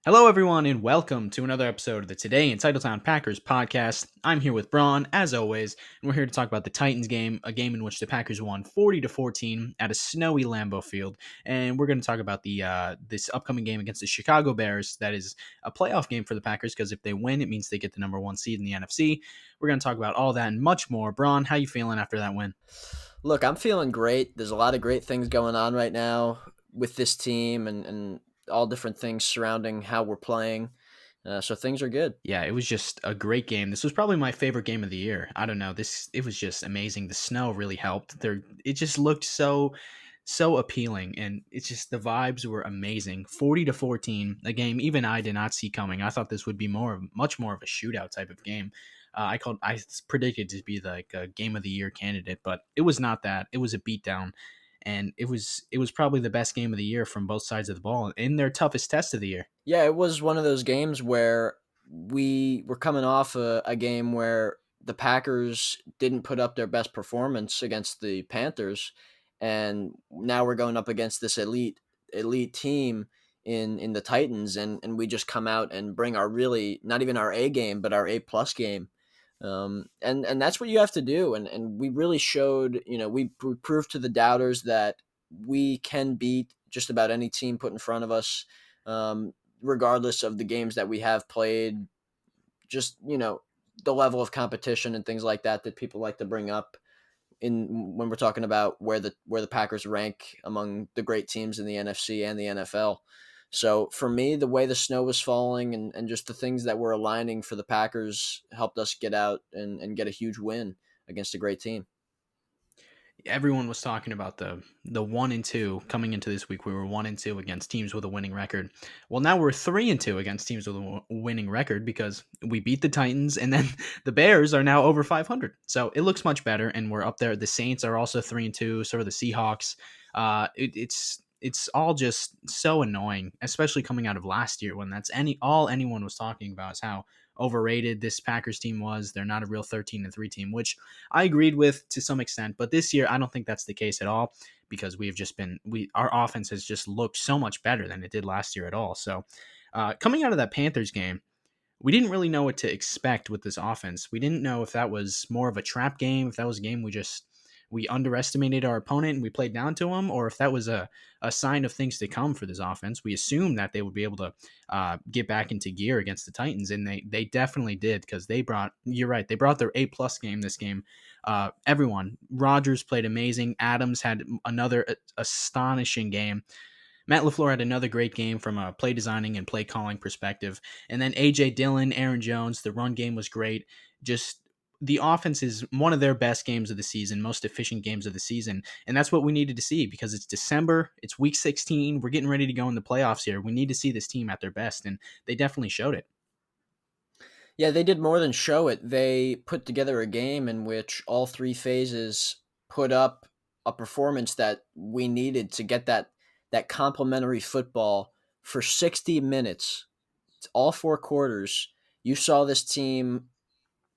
Hello, everyone, and welcome to another episode of the Today in Titletown Packers podcast. I'm here with Bron, as always, and we're here to talk about the Titans game, a game in which the Packers won 40-14 at a snowy Lambeau Field. And we're going to talk about this upcoming game against the Chicago Bears. That is a playoff game for the Packers because if they win, it means they get the number one seed in the NFC. We're going to talk about all that and much more. Bron, how you feeling after that win? Look, I'm feeling great. There's a lot of great things going on right now with this team and all different things surrounding how we're playing. So things are good. Yeah, it was just a great game. This was probably my favorite game of the year. I don't know. It was just amazing. The snow really helped. It just looked so appealing, and it's just the vibes were amazing. 40-14, a game even I did not see coming. I thought this would be much more of a shootout type of game. I predicted to be like a game of the year candidate, but it was not that. It was a beatdown, and it was probably the best game of the year from both sides of the ball in their toughest test of the year. Yeah, it was one of those games where we were coming off a game where the Packers didn't put up their best performance against the Panthers, and now we're going up against this elite team in the Titans, and we just come out and bring our really not even our A game, but our A+ game. And that's what you have to do, and we really showed, we proved to the doubters that we can beat just about any team put in front of us. Regardless of the games that we have played, just the level of competition and things like that people like to bring up in when we're talking about where the Packers rank among the great teams in the NFC and the NFL. So for me, the way the snow was falling and just the things that were aligning for the Packers helped us get out and get a huge win against a great team. Everyone was talking about the 1-2 coming into this week. We were 1-2 against teams with a winning record. Well, now we're 3-2 against teams with a winning record because we beat the Titans, and then the Bears are now over 500. So it looks much better, and we're up there. The Saints are also 3-2. So are the Seahawks. It's all just so annoying, especially coming out of last year when that's all anyone was talking about is how overrated this Packers team was. They're not a real 13-3 team, which I agreed with to some extent, but this year I don't think that's the case at all because our offense has just looked so much better than it did last year at all. So coming out of that Panthers game, we didn't really know what to expect with this offense. We didn't know if that was more of a trap game, if that was a game we underestimated our opponent and we played down to him, or if that was a sign of things to come for this offense. We assumed that they would be able to get back into gear against the Titans, and they definitely did because you're right, they brought their A+ game this game. Everyone, Rodgers played amazing. Adams had another astonishing game. Matt LaFleur had another great game from a play designing and play calling perspective. And then A.J. Dillon, Aaron Jones, the run game was great. Just the offense is one of their best games of the season, most efficient games of the season. And that's what we needed to see because it's December, it's week 16. We're getting ready to go in the playoffs here. We need to see this team at their best, and they definitely showed it. Yeah, they did more than show it. They put together a game in which all three phases put up a performance that we needed to get that complementary football for 60 minutes. It's all four quarters. You saw this team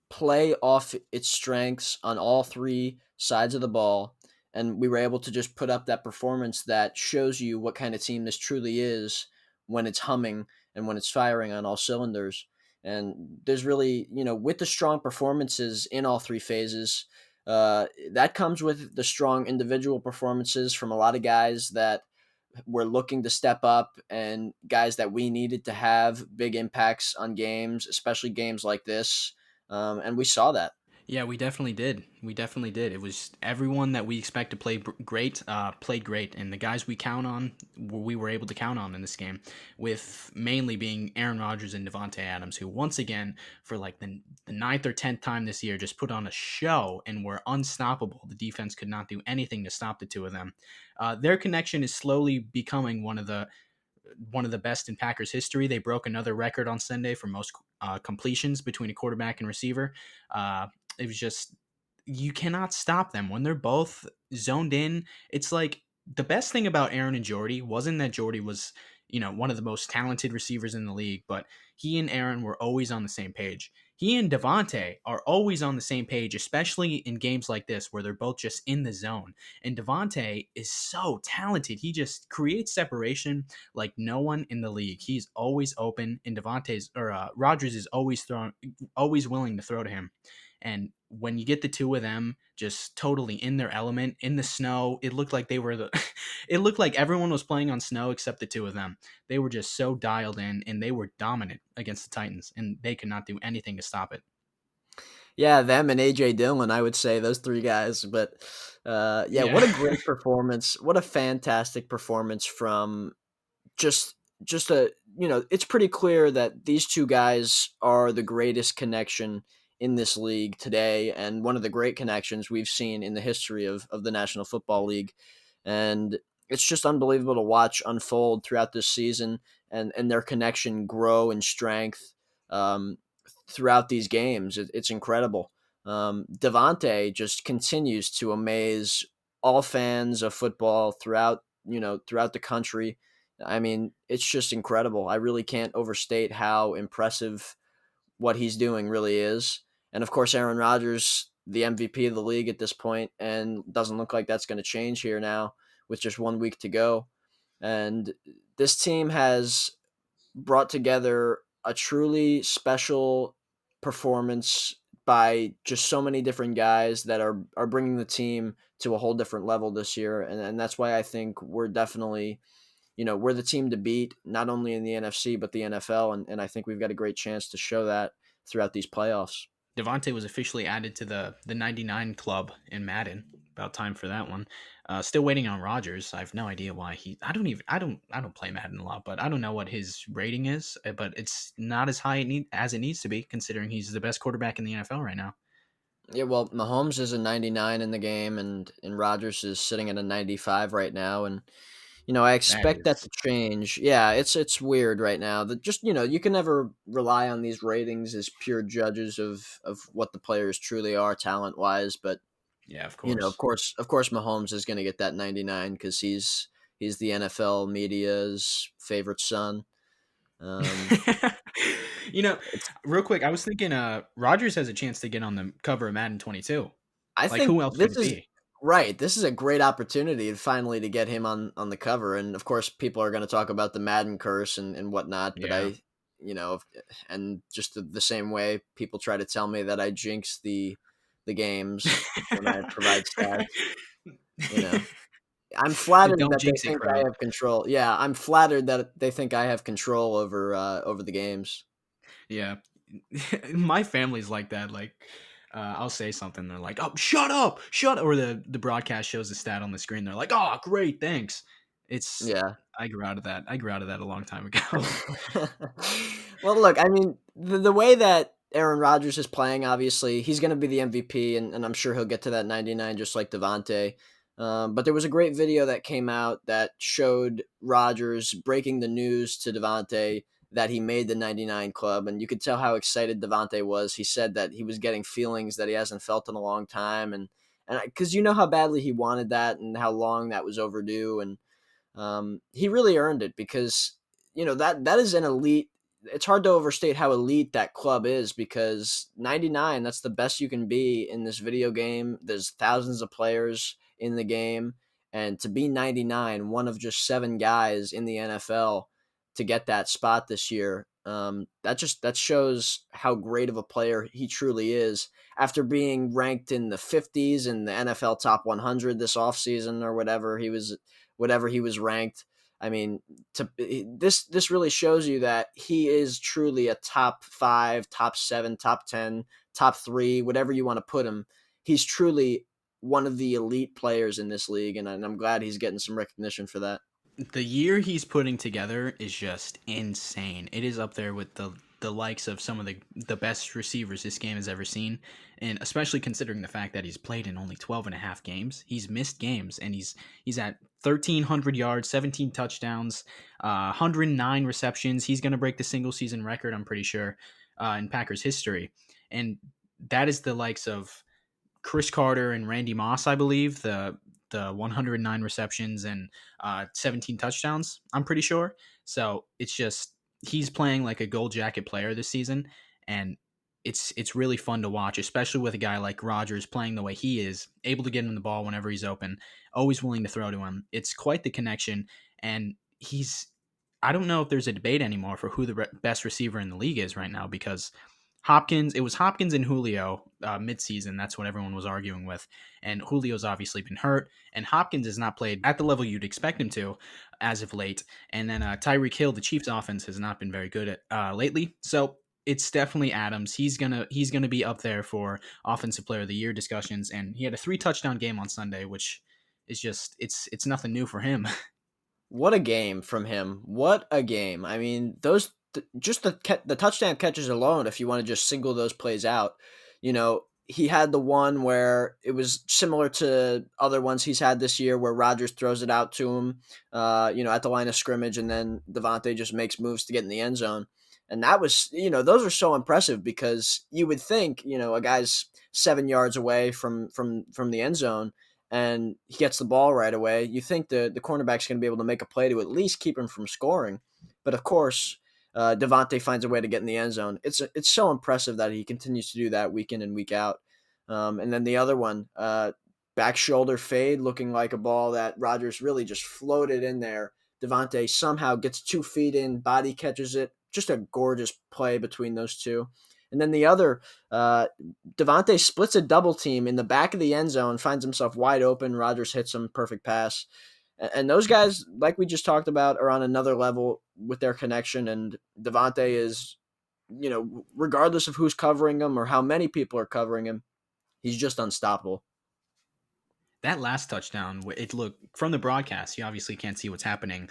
play off its strengths on all three sides of the ball, and we were able to just put up that performance that shows you what kind of team this truly is when it's humming and when it's firing on all cylinders. And there's really, with the strong performances in all three phases, that comes with the strong individual performances from a lot of guys that were looking to step up and guys that we needed to have big impacts on games, especially games like this. And we saw that. Yeah, we definitely did. We definitely did. It was everyone that we expect to play great, played great, and the guys we count on, we were able to count on in this game, with mainly being Aaron Rodgers and Devontae Adams, who once again, for like the ninth or 10th time this year, just put on a show and were unstoppable. The defense could not do anything to stop the two of them. Their connection is slowly becoming one of the best in Packers history. They broke another record on Sunday for most completions between a quarterback and receiver. It was just you cannot stop them when they're both zoned in. It's like the best thing about Aaron and Jordy wasn't that Jordy was, one of the most talented receivers in the league, but he and Aaron were always on the same page. he and Devontae are always on the same page, especially in games like this where they're both just in the zone. And Devontae is so talented. He just creates separation like no one in the league. He's always open, and Rogers is always willing to throw to him. And when you get the two of them just totally in their element in the snow, it looked like they were it looked like everyone was playing on snow except the two of them. They were just so dialed in, and they were dominant against the Titans, and they could not do anything to stop it. Yeah, them and AJ Dillon, I would say those three guys. But yeah, Yeah. what a great performance! What a fantastic performance from just just a it's pretty clear that these two guys are the greatest connection in this league today, and one of the great connections we've seen in the history of the National Football League. And it's just unbelievable to watch unfold throughout this season, and their connection grow in strength um, throughout these games. It's incredible. Devontae just continues to amaze all fans of football throughout the country. I mean, it's just incredible. I really can't overstate how impressive what he's doing really is. And of course, Aaron Rodgers, the MVP of the league at this point, and doesn't look like that's going to change here now with just 1 week to go. And this team has brought together a truly special performance by just so many different guys that are bringing the team to a whole different level this year. And that's why I think we're definitely we're the team to beat, not only in the NFC, but the NFL. And I think we've got a great chance to show that throughout these playoffs. Devontae was officially added to the 99 club in Madden. About time for that one. Still waiting on Rogers. I have no idea why he. I don't play Madden a lot, but I don't know what his rating is. But it's not as high as it needs to be, considering he's the best quarterback in the NFL right now. Yeah, well, Mahomes is a 99 in the game, and Rodgers is sitting at a 95 right now. And I That expect that is, to change. Yeah, it's weird right now. That just you can never rely on these ratings as pure judges of what the players truly are talent wise. But yeah, of of course. course, Mahomes is going to get that 99 because he's the NFL media's favorite son. Um, you know, it's real quick, I was thinking, Rogers has a chance to get on the cover of Madden 22. I Like, think who else this would it is be? right. This is a great opportunity to finally to get him on the cover, and of course, people are going to talk about the Madden curse and whatnot. But Yeah. and just the same way people try to tell me that I jinx the games when I provide stats. You know, I'm flattered Don't that they jinx it, think I Crow. have control. Yeah, I'm flattered that they think I have control over the games. Yeah. My family's like that. Like, I'll say something, they're like, "Oh, shut up, shut up," or the broadcast shows the stat on the screen. They're like, "Oh, great, thanks." It's Yeah. I grew out of that. I grew out of that a long time ago. Well, look, I mean, the way that Aaron Rodgers is playing, obviously, he's going to be the MVP, and I'm sure he'll get to that 99 just like Devontae. But there was a great video that came out that showed Rodgers breaking the news to Devontae that he made the 99 club, and you could tell how excited Devontae was. He said that he was getting feelings that he hasn't felt in a long time, and because you know how badly he wanted that and how long that was overdue, and he really earned it because that is an elite. It's hard to overstate how elite that club is because 99, that's the best you can be in this video game. There's thousands of players in the game, and to be 99, one of just seven guys in the NFL to get that spot this year, that shows how great of a player he truly is. After being ranked in the 50s in the NFL top 100 this offseason or whatever he was ranked. I mean, this really shows you that he is truly a top 5, top 7, top 10, top 3, whatever you want to put him. He's truly one of the elite players in this league, and I'm glad he's getting some recognition for that. The year he's putting together is just insane. It is up there with the likes of some of the best receivers this game has ever seen, and especially considering the fact that he's played in only 12 and a half games. He's missed games, and he's at 1,300 yards, 17 touchdowns, 109 receptions. He's going to break the single season record, I'm pretty sure, in Packers history. And that is the likes of Chris Carter and Randy Moss, I believe, the 109 receptions and 17 touchdowns, I'm pretty sure. So it's just he's playing like a gold jacket player this season, and it's really fun to watch, especially with a guy like Rodgers playing the way he is, able to get him the ball whenever he's open, always willing to throw to him. It's quite the connection, and he's. I don't know if there's a debate anymore for who the best receiver in the league is right now because Hopkins. It was Hopkins and Julio midseason. That's what everyone was arguing with, and Julio's obviously been hurt, and Hopkins has not played at the level you'd expect him to as of late. And then Tyreek Hill, the Chiefs' offense has not been very good at lately, so it's definitely Adams. He's gonna be up there for offensive player of the year discussions, and he had a 3 touchdown game on Sunday, which is just it's nothing new for him. What a game from him! What a game! I mean, just the touchdown catches alone. If you want to just single those plays out, he had the one where it was similar to other ones he's had this year, where Rodgers throws it out to him, at the line of scrimmage, and then Devontae just makes moves to get in the end zone. And that was, those are so impressive because you would think, a guy's 7 yards away from the end zone and he gets the ball right away. You think the cornerback's going to be able to make a play to at least keep him from scoring. But of course, Devontae finds a way to get in the end zone. It's so impressive that he continues to do that week in and week out. And then the other one, back shoulder fade, looking like a ball that Rodgers really just floated in there. Devontae somehow gets 2 feet in, body catches it. Just a gorgeous play between those two. And then the other, Devontae splits a double team in the back of the end zone, finds himself wide open. Rodgers hits him, perfect pass. And those guys, like we just talked about, are on another level with their connection. And Devontae is, regardless of who's covering him or how many people are covering him, he's just unstoppable. That last touchdown, it looked from the broadcast. You obviously can't see what's happening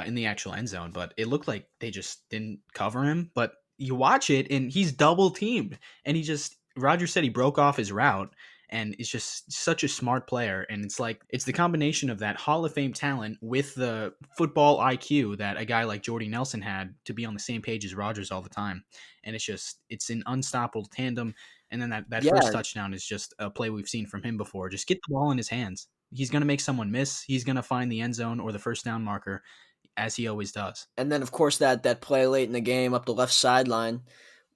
in the actual end zone, but it looked like they just didn't cover him. But you watch it, and he's double teamed, and Roger said he broke off his route, and it's just such a smart player. And it's like it's the combination of that Hall of Fame talent with the football IQ that a guy like Jordy Nelson had to be on the same page as Rodgers all the time. And it's an unstoppable tandem. And then that first Yeah, touchdown is just a play we've seen from him before. Just get the ball in his hands. He's going to make someone miss. He's going to find the end zone or the first down marker, as he always does. and then of course that play late in the game up the left sideline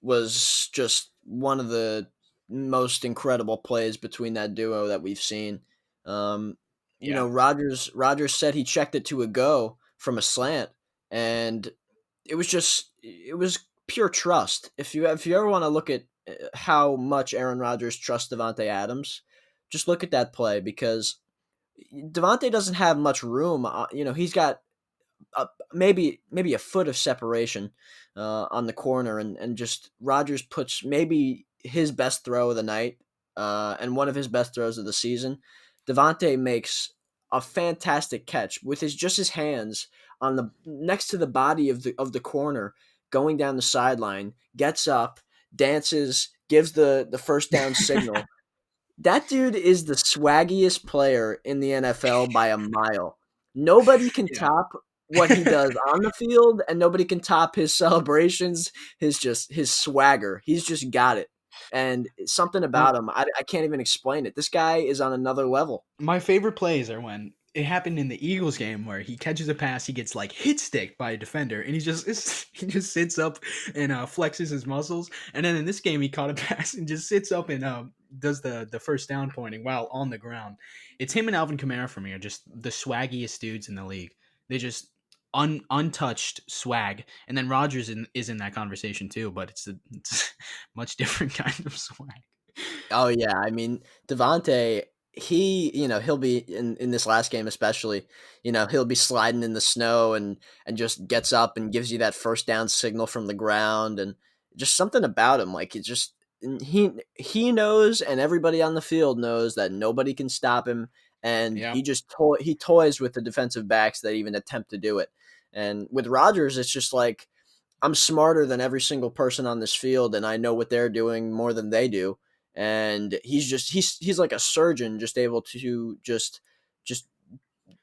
was just one of the most incredible plays between that duo that we've seen. Um, Yeah. Rogers said he checked it to a go from a slant, and it was pure trust. If you ever want to look at how much Aaron Rodgers trusts Devontae Adams, just look at that play because Devontae doesn't have much room. He's got maybe a foot of separation on the corner, and just Rodgers puts maybe his best throw of the night and one of his best throws of the season. Devontae makes a fantastic catch with his hands on the next to the body of the corner, going down the sideline, gets up, dances, gives the first down signal. That dude is the swaggiest player in the NFL by a mile. Nobody can Yeah. top what he does on the field, and nobody can top his celebrations, his swagger. He's just got it. And something My, about him, I can't even explain it. This guy is on another level. my favorite plays are when it happened in the Eagles game where he catches a pass, he gets like hit sticked by a defender, and he just sits up and flexes his muscles. And then in this game, he caught a pass and just sits up and does the first down pointing while on the ground. It's him and Alvin Kamara for me are just the swaggiest dudes in the league. They just untouched swag, and then Rogers is in that conversation too, but it's much different kind of swag. Oh yeah, I mean Devontae, he'll be in this last game especially, he'll be sliding in the snow and just gets up and gives you that first down signal from the ground, and just something about him, like it just and he knows, and everybody on the field knows that nobody can stop him, and Yeah. he toys with the defensive backs that even attempt to do it. And with Rodgers, it's just like I'm smarter than every single person on this field, and I know what they're doing more than they do. And he's like a surgeon, just able to just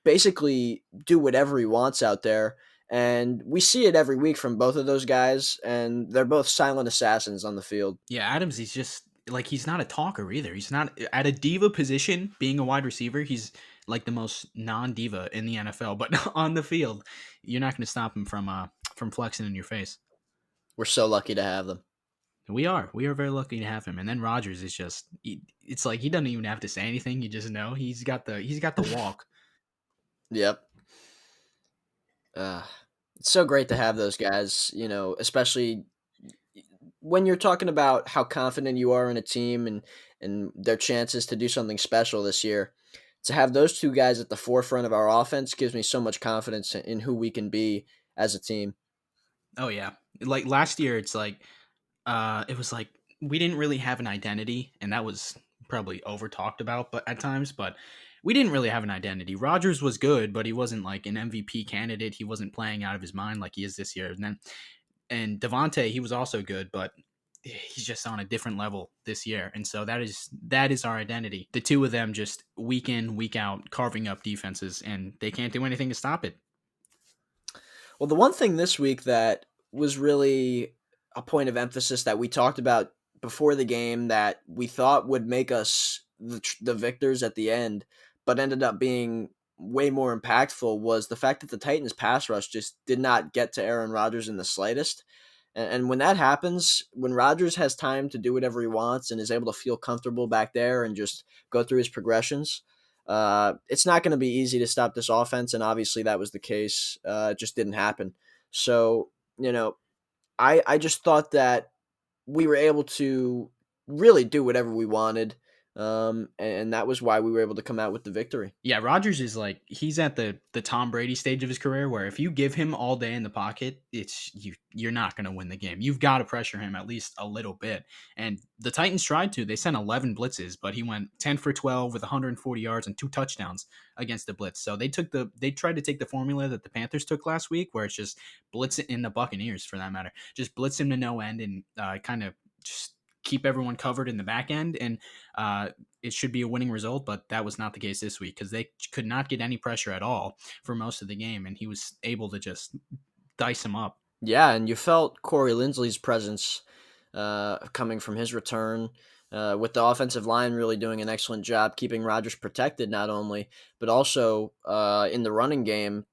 basically do whatever he wants out there. And we see it every week from both of those guys, and they're both silent assassins on the field. Yeah, Adams, he's just like he's not a talker either. He's not at a diva position, being a wide receiver. He's like the most non-diva in the NFL, but on the field, you're not going to stop him from flexing in your face. We're so lucky to have them. We are very lucky to have him. And then Rodgers is just it's like he doesn't even have to say anything. You just know he's got the walk. Yep. Uh, it's so great to have those guys, especially when you're talking about how confident you are in a team and their chances to do something special this year. To have those two guys at the forefront of our offense gives me so much confidence in who we can be as a team. Oh yeah. Like last year it's like it was like we didn't really have an identity, and that was probably over talked about, but at times, but we didn't really have an identity. Rodgers was good, but he wasn't like an MVP candidate. He wasn't playing out of his mind like he is this year. And Devontae, he was also good, but he's just on a different level this year. And so that is our identity. The two of them just week in, week out, carving up defenses, and they can't do anything to stop it. Well, the one thing this week that was really a point of emphasis that we talked about before the game that we thought would make us the victors at the end, but ended up being way more impactful was the fact that the Titans pass rush just did not get to Aaron Rodgers in the slightest. And when that happens, when Rodgers has time to do whatever he wants and is able to feel comfortable back there and just go through his progressions, it's not going to be easy to stop this offense. And obviously that was the case. It just didn't happen. So, I just thought that we were able to really do whatever we wanted. And that was why we were able to come out with the victory. Yeah, Rodgers is like he's at the Tom Brady stage of his career where if you give him all day in the pocket, you're not going to win the game. You've got to pressure him at least a little bit. And the Titans tried to. They sent 11 blitzes, but he went 10 for 12 with 140 yards and 2 touchdowns against the blitz. So they tried to take the formula that the Panthers took last week where it's just blitz it in the Buccaneers for that matter. Just blitz him to no end and kind of just keep everyone covered in the back end, and it should be a winning result. But that was not the case this week because they could not get any pressure at all for most of the game, and he was able to just dice him up. Yeah, and you felt Corey Linsley's presence coming from his return, with the offensive line really doing an excellent job keeping Rodgers protected, not only, but also in the running game.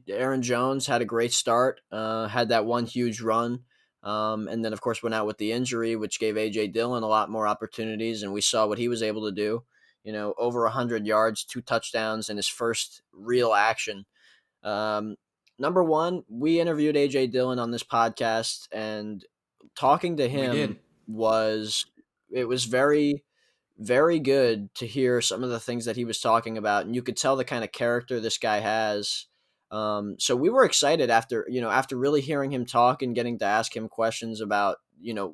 Aaron Jones had a great start, had that one huge run, and then, of course, went out with the injury, which gave A.J. Dillon a lot more opportunities, and we saw what he was able to do. Over 100 yards, 2 touchdowns in his first real action. Um, Number one, we interviewed AJ Dillon on this podcast, and talking to We did. him was very, very good to hear some of the things that he was talking about, and you could tell the kind of character this guy has. So we were excited after really hearing him talk and getting to ask him questions about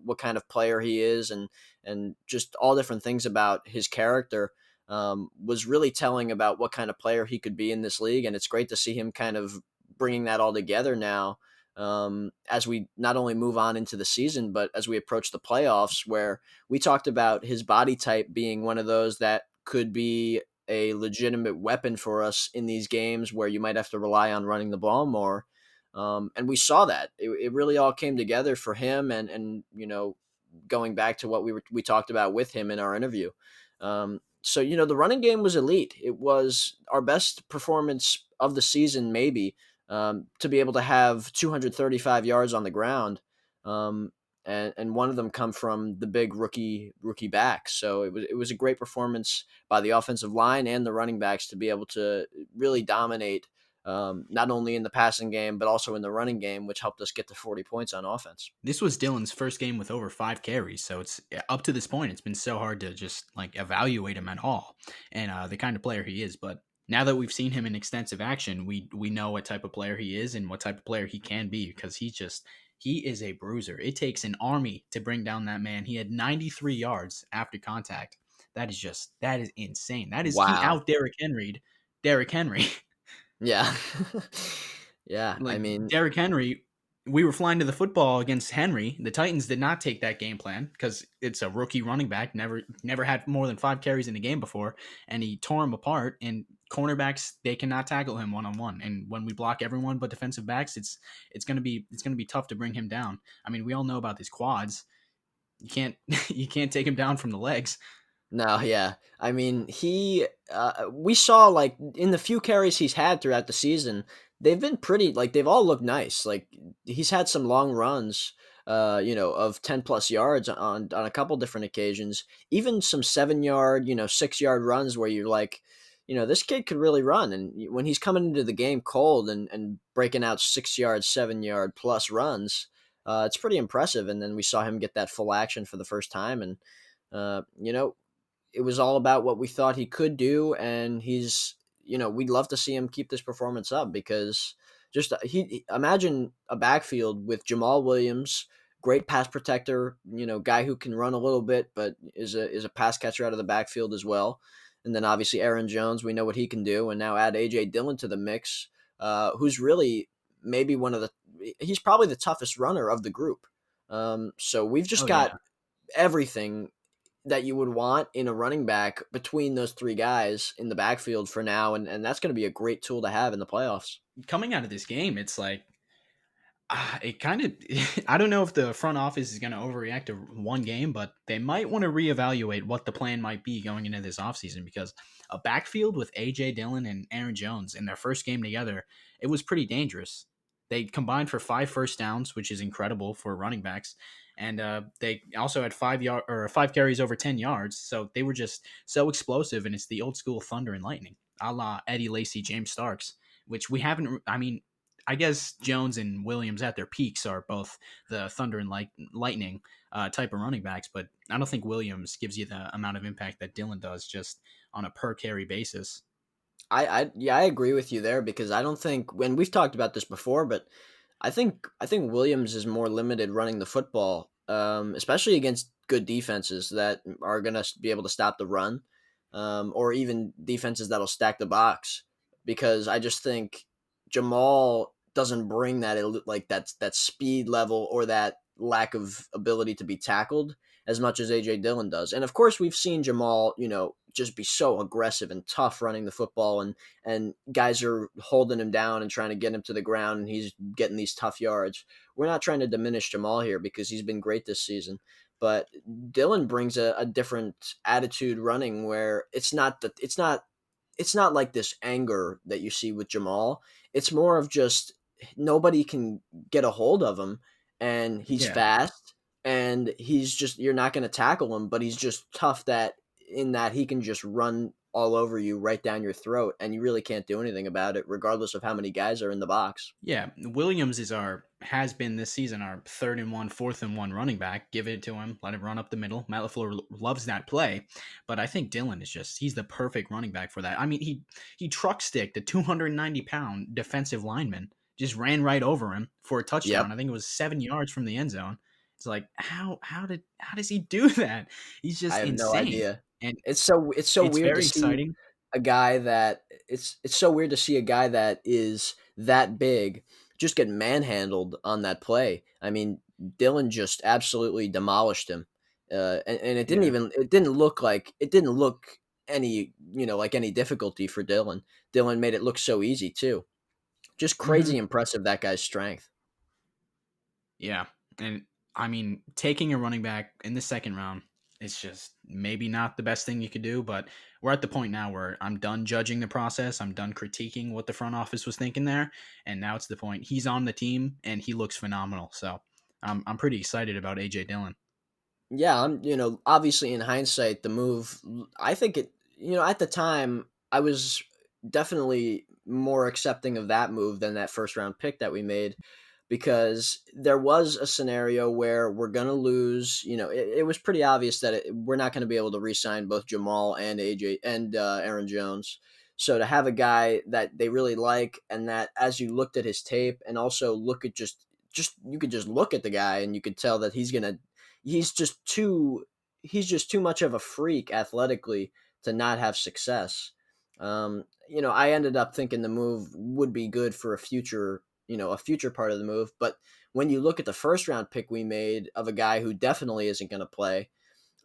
what kind of player he is and just all different things about his character. Was really telling about what kind of player he could be in this league, and it's great to see him kind of bringing that all together now, as we not only move on into the season, but as we approach the playoffs, where we talked about his body type being one of those that could be a legitimate weapon for us in these games where you might have to rely on running the ball more. And we saw that it really all came together for him, and going back to what we talked about with him in our interview. So the running game was elite. It was our best performance of the season, maybe, to be able to have 235 yards on the ground, and one of them come from the big rookie back. So it was a great performance by the offensive line and the running backs to be able to really dominate, not only in the passing game but also in the running game, which helped us get to 40 points on offense. This was Dylan's first game with over 5 carries, so it's up to this point. It's been so hard to just like evaluate him at all, and the kind of player he is. But now that we've seen him in extensive action, we know what type of player he is and what type of player he can be because he is a bruiser. It takes an army to bring down that man. He had 93 yards after contact. That is insane. That is he Wow. out Derrick Henry. Yeah. Yeah. I Like mean, Derrick Henry, we were flying to the football against Henry. The Titans did not take that game plan because it's a rookie running back, never had more than 5 carries in a game before, and he tore him apart. And cornerbacks, they cannot tackle him one on one. And when we block everyone but defensive backs, it's gonna be tough to bring him down. I mean, we all know about his quads. You can't you can't take him down from the legs. no, yeah. I mean, we saw, like, in the few carries he's had throughout the season they've been pretty like they've all looked nice. Like he's had some long runs, of 10 plus yards on a couple different occasions. Even some 7 yard, 6 yard runs where you're like, this kid could really run. And when he's coming into the game cold and breaking out 6 yard, 7 yard plus runs, it's pretty impressive. And then we saw him get that full action for the first time, and uh, you know, it was all about what we thought he could do, and we'd love to see him keep this performance up because just imagine a backfield with Jamal Williams, great pass protector, guy who can run a little bit but is a pass catcher out of the backfield as well. And then obviously Aaron Jones, we know what he can do, and now add AJ Dillon to the mix, who's really maybe he's probably the toughest runner of the group. So we've just Oh got yeah. everything that you would want in a running back between those three guys in the backfield for now, and that's going to be a great tool to have in the playoffs. Coming out of this game, it's like it kind of I don't know if the front office is going to overreact to one game, but they might want to reevaluate what the plan might be going into this offseason because a backfield with AJ Dillon and Aaron Jones in their first game together, it was pretty dangerous. They combined for 5 first downs, which is incredible for running backs, and they also had 5 carries over 10 yards. So they were just so explosive, and it's the old school thunder and lightning, a la Eddie Lacy, James Starks, which we haven't. I mean, I guess Jones and Williams at their peaks are both the thunder and lightning type of running backs, but I don't think Williams gives you the amount of impact that Dillon does just on a per carry basis. Yeah, I agree with you there because I don't think when we've talked about this before, but I think Williams is more limited running the football, especially against good defenses that are going to be able to stop the run, or even defenses that'll stack the box. Because I just think Jamal doesn't bring like that speed level or that lack of ability to be tackled as much as AJ Dillon does. And of course, we've seen Jamal, just be so aggressive and tough running the football, and guys are holding him down and trying to get him to the ground, and he's getting these tough yards. We're not trying to diminish Jamal here because he's been great this season, but Dillon brings a different attitude running where it's not like this anger that you see with Jamal. It's more of just nobody can get a hold of him, and he's Yeah. fast, and he's just you're not going to tackle him, but he's just tough that he can just run all over you right down your throat, and you really can't do anything about it regardless of how many guys are in the box. Yeah, Williams has been this season our third and one, fourth and one running back. Give it to him, let him run up the middle. Matt LaFleur loves that play, but I think Dillon is he's the perfect running back for that. I mean, he truck sticked a 290-pound defensive lineman, just ran right over him for a Yep. touchdown. I think it was 7 yards from the end zone. It's like how does he do that? He's I just have no insane, idea. and It's so it's weird to very see exciting. a guy that it's so weird to see a guy that is that big just get manhandled on that play. I mean, Dylan just absolutely demolished him, and Yeah. it didn't look any like any difficulty for Dylan. Dylan made it look so easy too. Just hmm crazy impressive that guy's strength. Yeah. And I mean, taking a running back in the second round, it's just maybe not the best thing you could do, but we're at the point now where I'm done judging the process. I'm done critiquing what the front office was thinking there. And now it's the point. He's on the team and he looks phenomenal. So I'm pretty excited about AJ Dillon. Yeah, obviously in hindsight, the move, I think at the time, I was definitely more accepting of that move than that first round pick that we made because there was a scenario where we're going to lose. It was pretty obvious that we're not going to be able to re sign both Jamal and AJ and Aaron Jones. So to have a guy that they really like, and that as you looked at his tape and also look at just you could just look at the guy and you could tell that he's just too he's just too much of a freak athletically to not have success. I ended up thinking the move would be good for a future part of the move, but when you look at the first round pick we made of a guy who definitely isn't going to play,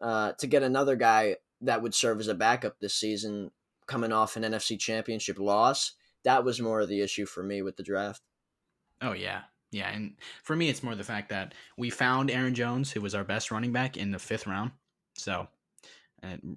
to get another guy that would serve as a backup this season, coming off an NFC Championship loss, that was more of the issue for me with the draft. Oh, yeah. Yeah. And for me, it's more the fact that we found Aaron Jones, who was our best running back in the fifth round. So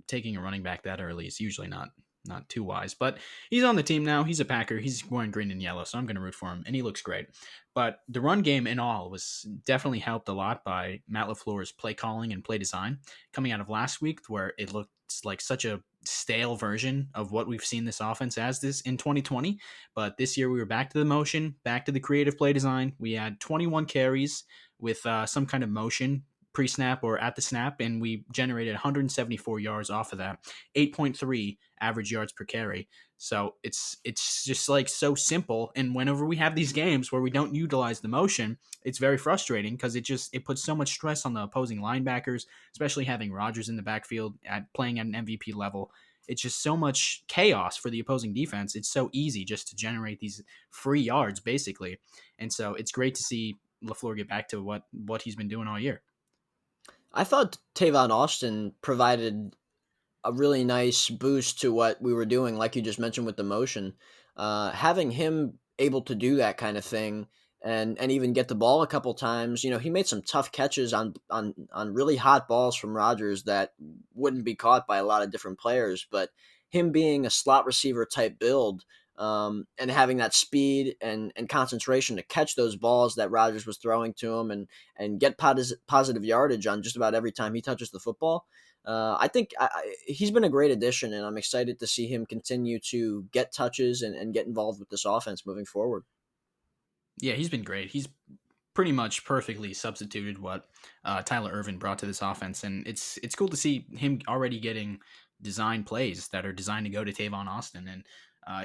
taking a running back that early is usually not not too wise, but he's on the team now. He's a Packer. He's wearing green and yellow, so I'm going to root for him, and he looks great. But the run game in all was definitely helped a lot by Matt LaFleur's play calling and play design coming out of last week, where it looked like such a stale version of what we've seen this offense as this in 2020. But this year we were back to the motion, back to the creative play design. We had 21 carries with some kind of motion pre-snap or at the snap, and we generated 174 yards off of that, 8.3 average yards per carry. So it's just like so simple. And whenever we have these games where we don't utilize the motion, it's very frustrating because it puts so much stress on the opposing linebackers, especially having Rodgers in the backfield playing at an MVP level. It's just so much chaos for the opposing defense. It's so easy just to generate these free yards, basically. And so it's great to see LaFleur get back to what he's been doing all year. I thought Tavon Austin provided a really nice boost to what we were doing, like you just mentioned with the motion. Having him able to do that kind of thing and even get the ball a couple times, he made some tough catches on really hot balls from Rodgers that wouldn't be caught by a lot of different players. But him being a slot receiver type build, and having that speed and concentration to catch those balls that Rodgers was throwing to him and get positive yardage on just about every time he touches the football. I think he's been a great addition, and I'm excited to see him continue to get touches and get involved with this offense moving forward. Yeah, he's been great. He's pretty much perfectly substituted what Tyler Irvin brought to this offense, and it's cool to see him already getting design plays that are designed to go to Tavon Austin, and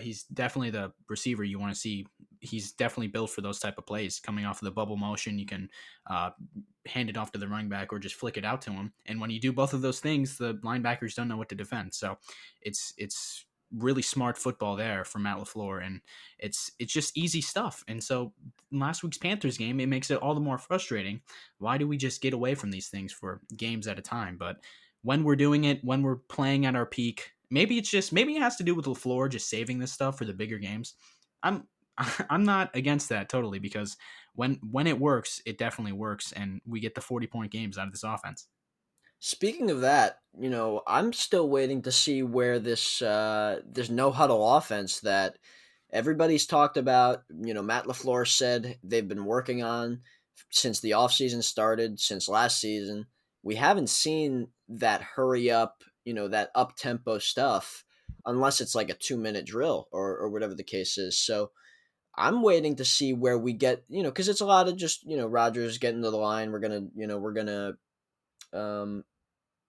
he's definitely the receiver you want to see. He's definitely built for those type of plays. Coming off of the bubble motion, you can hand it off to the running back or just flick it out to him, and when you do both of those things, the linebackers don't know what to defend. So it's really smart football there from Matt LaFleur, and it's just easy stuff. And so last week's Panthers game, it makes it all the more frustrating. Why do we just get away from these things for games at a time? But when we're doing it, when we're playing at our peak, maybe it has to do with LaFleur just saving this stuff for the bigger games. I'm I'm not against that totally because when it works, it definitely works, and we get the 40-point games out of this offense. Speaking of that, I'm still waiting to see where this no huddle offense that everybody's talked about. Matt LaFleur said they've been working on since the offseason started, since last season. We haven't seen that hurry up, that up tempo stuff, unless it's like a 2-minute drill or whatever the case is. So I'm waiting to see where we get, because it's a lot of just, Rodgers getting to the line. Um,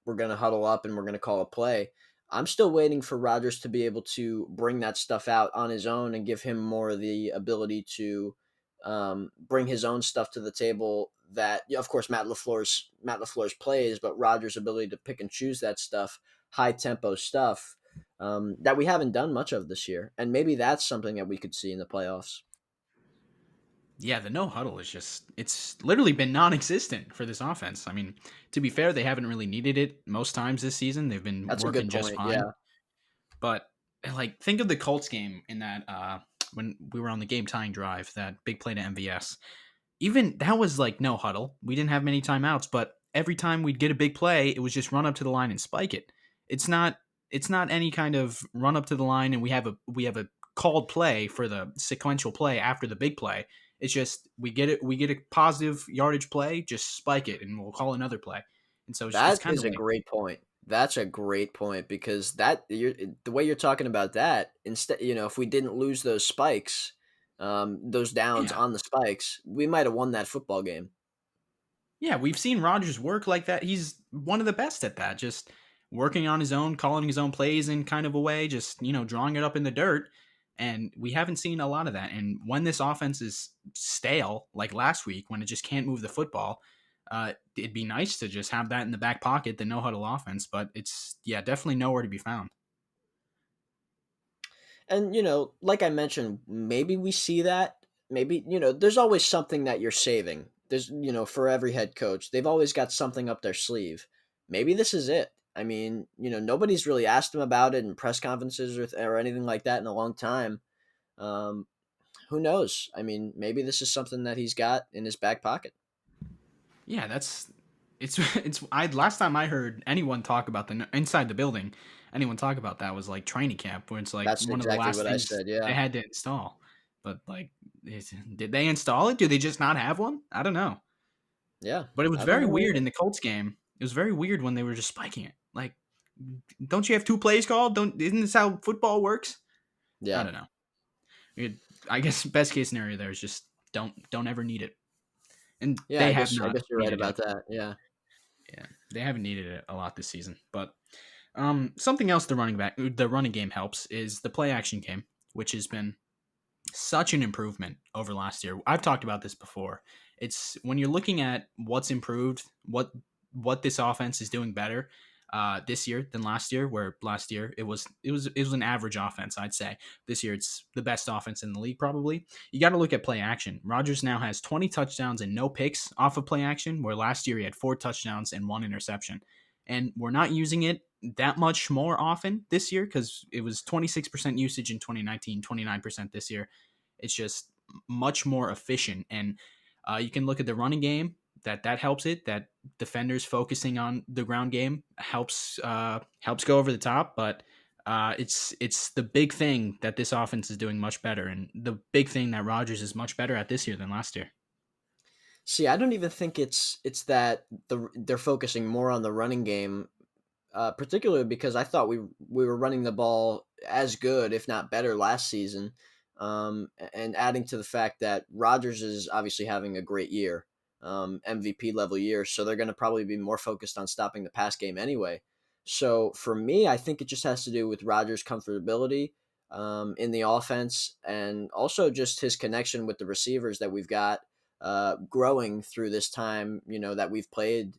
we're going to huddle up and we're going to call a play. I'm still waiting for Rodgers to be able to bring that stuff out on his own and give him more of the ability to bring his own stuff to the table. That, of course, Matt LaFleur's plays, but Rodgers' ability to pick and choose that stuff, high tempo stuff that we haven't done much of this year, and maybe that's something that we could see in the playoffs. Yeah, the no huddle is it's literally been non-existent for this offense. I mean, to be fair, they haven't really needed it most times this season. They've been That's a working good just point. fine. Yeah, But like think of the Colts game in that when we were on the game tying drive, that big play to MVS. Even that was like no huddle. We didn't have many timeouts, but every time we'd get a big play, it was just run up to the line and spike it. It's not it's not any kind of run up to the line and we have a called play for the sequential play after the big play. It's just we get a positive yardage play, just spike it and we'll call another play. And so it's that kind is of a like great point. That's a great point because the way you're talking about that, instead, if we didn't lose those spikes, those downs yeah. on the spikes, we might have won that football game. Yeah, we've seen Rodgers work like that. He's one of the best at that, just working on his own, calling his own plays in kind of a way, just, drawing it up in the dirt. And we haven't seen a lot of that. And when this offense is stale, like last week, when it just can't move the football, it'd be nice to just have that in the back pocket, the no huddle offense. But it's, yeah, definitely nowhere to be found. And like I mentioned, maybe we see that. Maybe there's always something that you're saving. There's for every head coach, they've always got something up their sleeve. Maybe this is it. I mean, nobody's really asked him about it in press conferences or anything like that in a long time. Um, who knows? I mean, maybe this is something that he's got in his back pocket. Yeah, It's I last time I heard anyone talk about the inside the building, anyone talk about that was like training camp, where it's like That's one of the exactly last what I things said. they Yeah. had to install. But like, did they install it? Do they just not have one? I don't know. Yeah. But it was I don't very know weird either. in the Colts game. It was very weird when they were just spiking it. Like, don't you have two plays called? Don't isn't this how football works? I Yeah. don't know. It, I guess best case scenario there is just don't ever need it, and Yeah, they I have guess I not guess you're right needed about it. that. Yeah. Yeah, they haven't needed it a lot this season. But something else the running game helps is the play action game, which has been such an improvement over last year. I've talked about this before. It's when you're looking at what's improved, what this offense is doing better this year than last year. Where last year it was an average offense, I'd say. This year it's the best offense in the league, probably. You got to look at play action. Rodgers now has 20 touchdowns and no picks off of play action, where last year he had 4 touchdowns and 1 interception. And we're not using it that much more often this year because it was 26% usage in 2019, 29% this year. It's just much more efficient, and you can look at the running game. That helps it. That defenders focusing on the ground game helps go over the top. But it's the big thing that this offense is doing much better, and the big thing that Rodgers is much better at this year than last year. See, I don't even think it's that they're focusing more on the running game, particularly because I thought we were running the ball as good, if not better, last season. And adding to the fact that Rodgers is obviously having a great year, MVP level year, so they're going to probably be more focused on stopping the pass game anyway. So for me, I think it just has to do with Rodgers' comfortability in the offense, and also just his connection with the receivers that we've got growing through this time, that we've played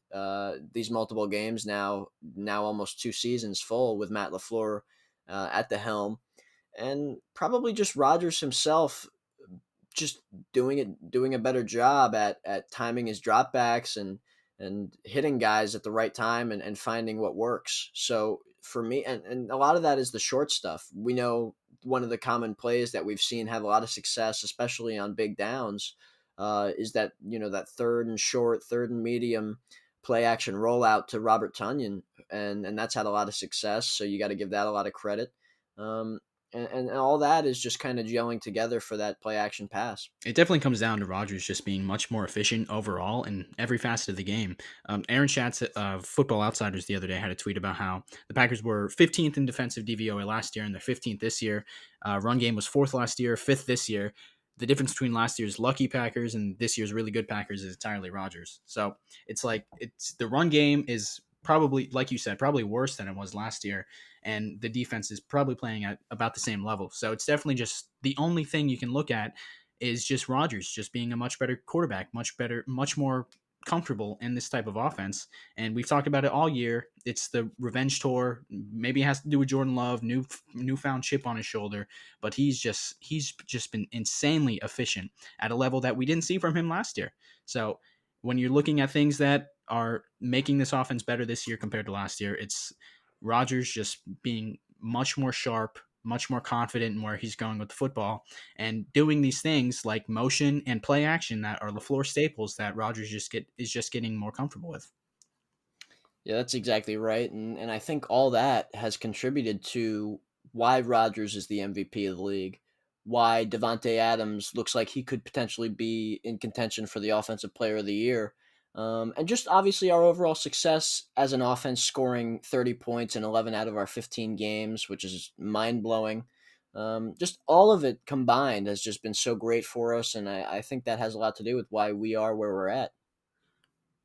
these multiple games now almost 2 seasons full with Matt LaFleur at the helm, and probably just Rodgers himself just doing a better job at timing his dropbacks and hitting guys at the right time and finding what works. So for me, and a lot of that is the short stuff. We know one of the common plays that we've seen have a lot of success, especially on big downs, is that that third and short, third and medium play action rollout to Robert Tunyon, and that's had a lot of success. So you got to give that a lot of credit. And all that is just kind of gelling together for that play action pass. It definitely comes down to Rodgers just being much more efficient overall in every facet of the game. Aaron Schatz of Football Outsiders the other day had a tweet about how the Packers were 15th in defensive DVOA last year and they're 15th this year. Run game was fourth last year, fifth this year. The difference between last year's lucky Packers and this year's really good Packers is entirely Rodgers. So it's like it's the run game is probably, like you said, probably worse than it was last year, and the defense is probably playing at about the same level. So it's definitely just the only thing you can look at is just Rodgers just being a much better quarterback, much better, much more comfortable in this type of offense. And we've talked about it all year. It's the revenge tour. Maybe it has to do with Jordan Love, newfound chip on his shoulder, but he's just been insanely efficient at a level that we didn't see from him last year. So when you're looking at things that are making this offense better this year compared to last year, it's Rodgers just being much more sharp, much more confident in where he's going with the football, and doing these things like motion and play action that are LaFleur staples that Rodgers is just getting more comfortable with. Yeah, that's exactly right. And I think all that has contributed to why Rodgers is the MVP of the league, why Devontae Adams looks like he could potentially be in contention for the Offensive Player of the Year. And just obviously our overall success as an offense, scoring 30 points in 11 out of our 15 games, which is mind blowing. Just all of it combined has just been so great for us. And I think that has a lot to do with why we are where we're at.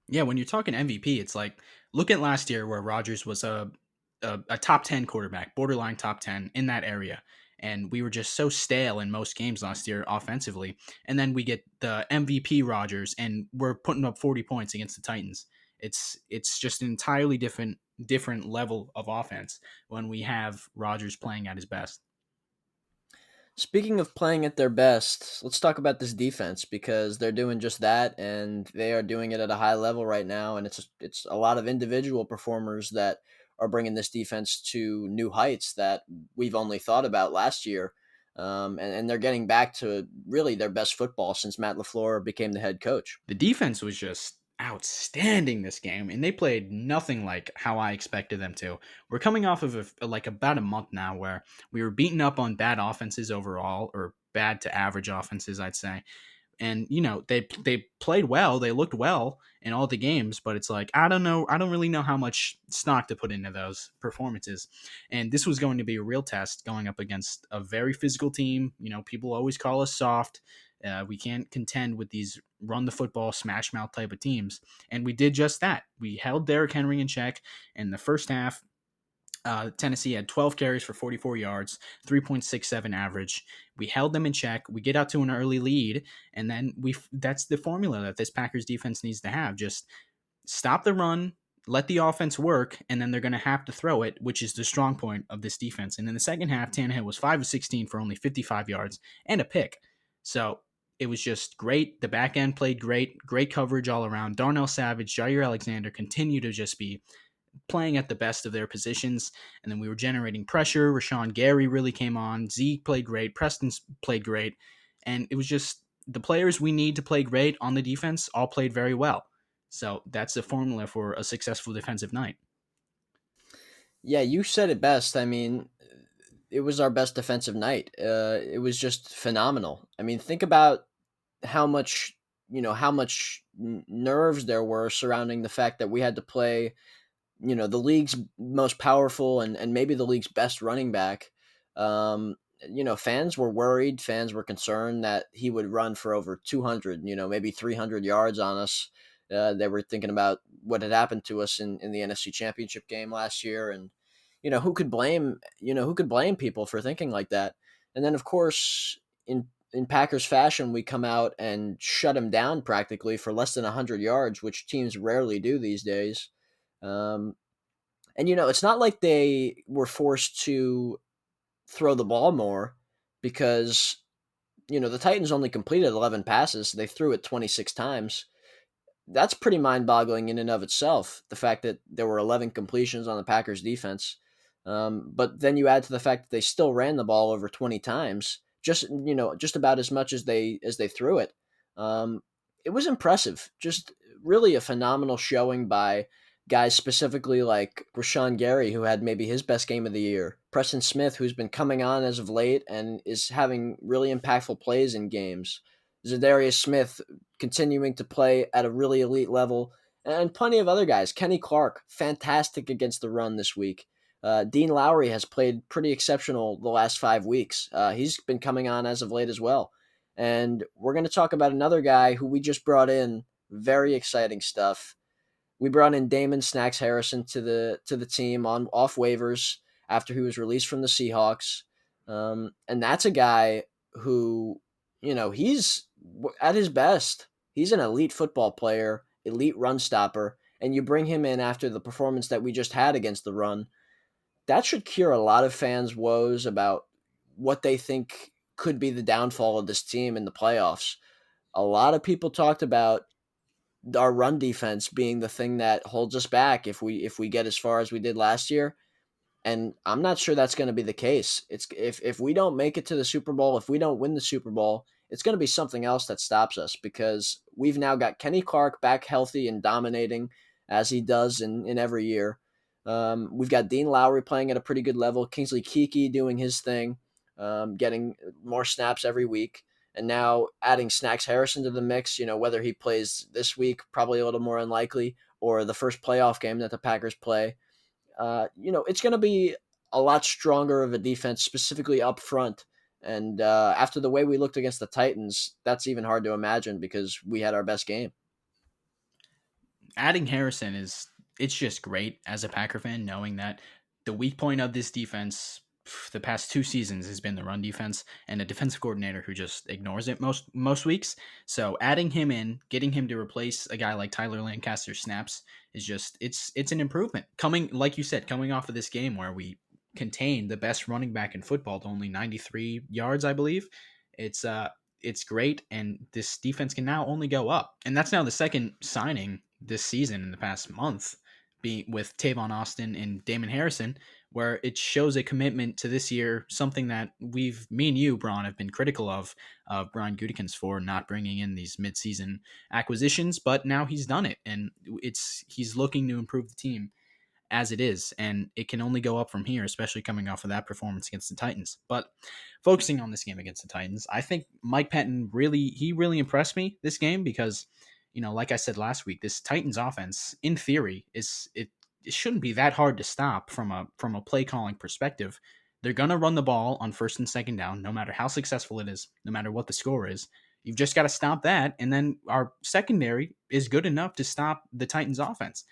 Yeah, when you're talking MVP, it's like look at last year where Rodgers was a top 10 quarterback, borderline top 10 in that area. And we were just so stale in most games last year offensively. And then we get the MVP Rodgers and we're putting up 40 points against the Titans. It's just an entirely different level of offense when we have Rodgers playing at his best. Speaking of playing at their best, let's talk about this defense because they're doing just that, and they are doing it at a high level right now. And it's a lot of individual performers that are bringing this defense to new heights that we've only thought about last year. And they're getting back to really their best football since Matt LaFleur became the head coach. The defense was just outstanding this game, and they played nothing like how I expected them to. We're coming off of like about a month now where we were beaten up on bad offenses overall, or bad to average offenses, I'd say. And they played well, they looked well in all the games, but it's like I don't know, I don't really know how much stock to put into those performances. And this was going to be a real test going up against a very physical team. People always call us soft. We can't contend with these run the football smash mouth type of teams, and we did just that. We held Derrick Henry in check in the first half. Tennessee had 12 carries for 44 yards, 3.67 average. We held them in check. We get out to an early lead, and then that's the formula that this Packers defense needs to have. Just stop the run, let the offense work, and then they're going to have to throw it, which is the strong point of this defense. And in the second half, Tannehill was 5 of 16 for only 55 yards and a pick. So it was just great. The back end played great. Great coverage all around. Darnell Savage, Jair Alexander continue to just be playing at the best of their positions. And then we were generating pressure. Rashawn Gary really came on. Zeke played great. Preston played great. And it was just the players we need to play great on the defense all played very well. So that's the formula for a successful defensive night. Yeah, you said it best. I mean, it was our best defensive night. It was just phenomenal. I mean, think about how much nerves there were surrounding the fact that we had to play the league's most powerful and maybe the league's best running back. Fans were worried, fans were concerned that he would run for over 200, maybe 300 yards on us. They were thinking about what had happened to us in the NFC Championship game last year, and who could blame people for thinking like that. And then of course in Packers fashion, we come out and shut him down practically for less than 100 yards, which teams rarely do these days. Um, and it's not like they were forced to throw the ball more because the Titans only completed 11 passes. They threw it 26 times. That's pretty mind-boggling in and of itself. The fact that there were 11 completions on the Packers defense, but then you add to the fact that they still ran the ball over 20 times, just about as much as they threw it. It was impressive. Just really a phenomenal showing by guys specifically like Rashawn Gary, who had maybe his best game of the year. Preston Smith, who's been coming on as of late and is having really impactful plays in games. Zadarius Smith continuing to play at a really elite level, and plenty of other guys. Kenny Clark, fantastic against the run this week. Dean Lowry has played pretty exceptional the last 5 weeks. He's been coming on as of late as well. And we're going to talk about another guy who we just brought in. Very exciting stuff. We brought in Damon Snacks Harrison to the team on off waivers after he was released from the Seahawks, and that's a guy who he's at his best. He's an elite football player, elite run stopper, and you bring him in after the performance that we just had against the run. That should cure a lot of fans' woes about what they think could be the downfall of this team in the playoffs. A lot of people talked about our run defense being the thing that holds us back if we get as far as we did last year. And I'm not sure that's going to be the case. It's if we don't make it to the Super Bowl, if we don't win the Super Bowl, it's going to be something else that stops us because we've now got Kenny Clark back healthy and dominating as he does in every year. We've got Dean Lowry playing at a pretty good level, Kingsley Keke doing his thing, getting more snaps every week. And now adding Snacks Harrison to the mix, whether he plays this week, probably a little more unlikely, or the first playoff game that the Packers play, it's going to be a lot stronger of a defense, specifically up front. And after the way we looked against the Titans, that's even hard to imagine because we had our best game. Adding Harrison it's just great as a Packer fan knowing that the weak point of this defense the past 2 seasons has been the run defense and a defensive coordinator who just ignores it most weeks. So adding him in, getting him to replace a guy like Tyler Lancaster snaps is just it's an improvement. Coming like you said, coming off of this game where we contained the best running back in football to only 93 yards, I believe. It's great, and this defense can now only go up. And that's now the second signing this season in the past month being with Tavon Austin and Damon Harrison, where it shows a commitment to this year, something that me and you, Braun, have been critical of Brian Gutekunst for not bringing in these midseason acquisitions, but now he's done it, and he's looking to improve the team as it is, and it can only go up from here, especially coming off of that performance against the Titans. But focusing on this game against the Titans, I think Mike Pettin really impressed me this game because, like I said last week, this Titans offense, in theory, it shouldn't be that hard to stop from a play calling perspective. They're gonna run the ball on first and second down, no matter how successful it is, no matter what the score is. You've just got to stop that, and then our secondary is good enough to stop the Titans offense.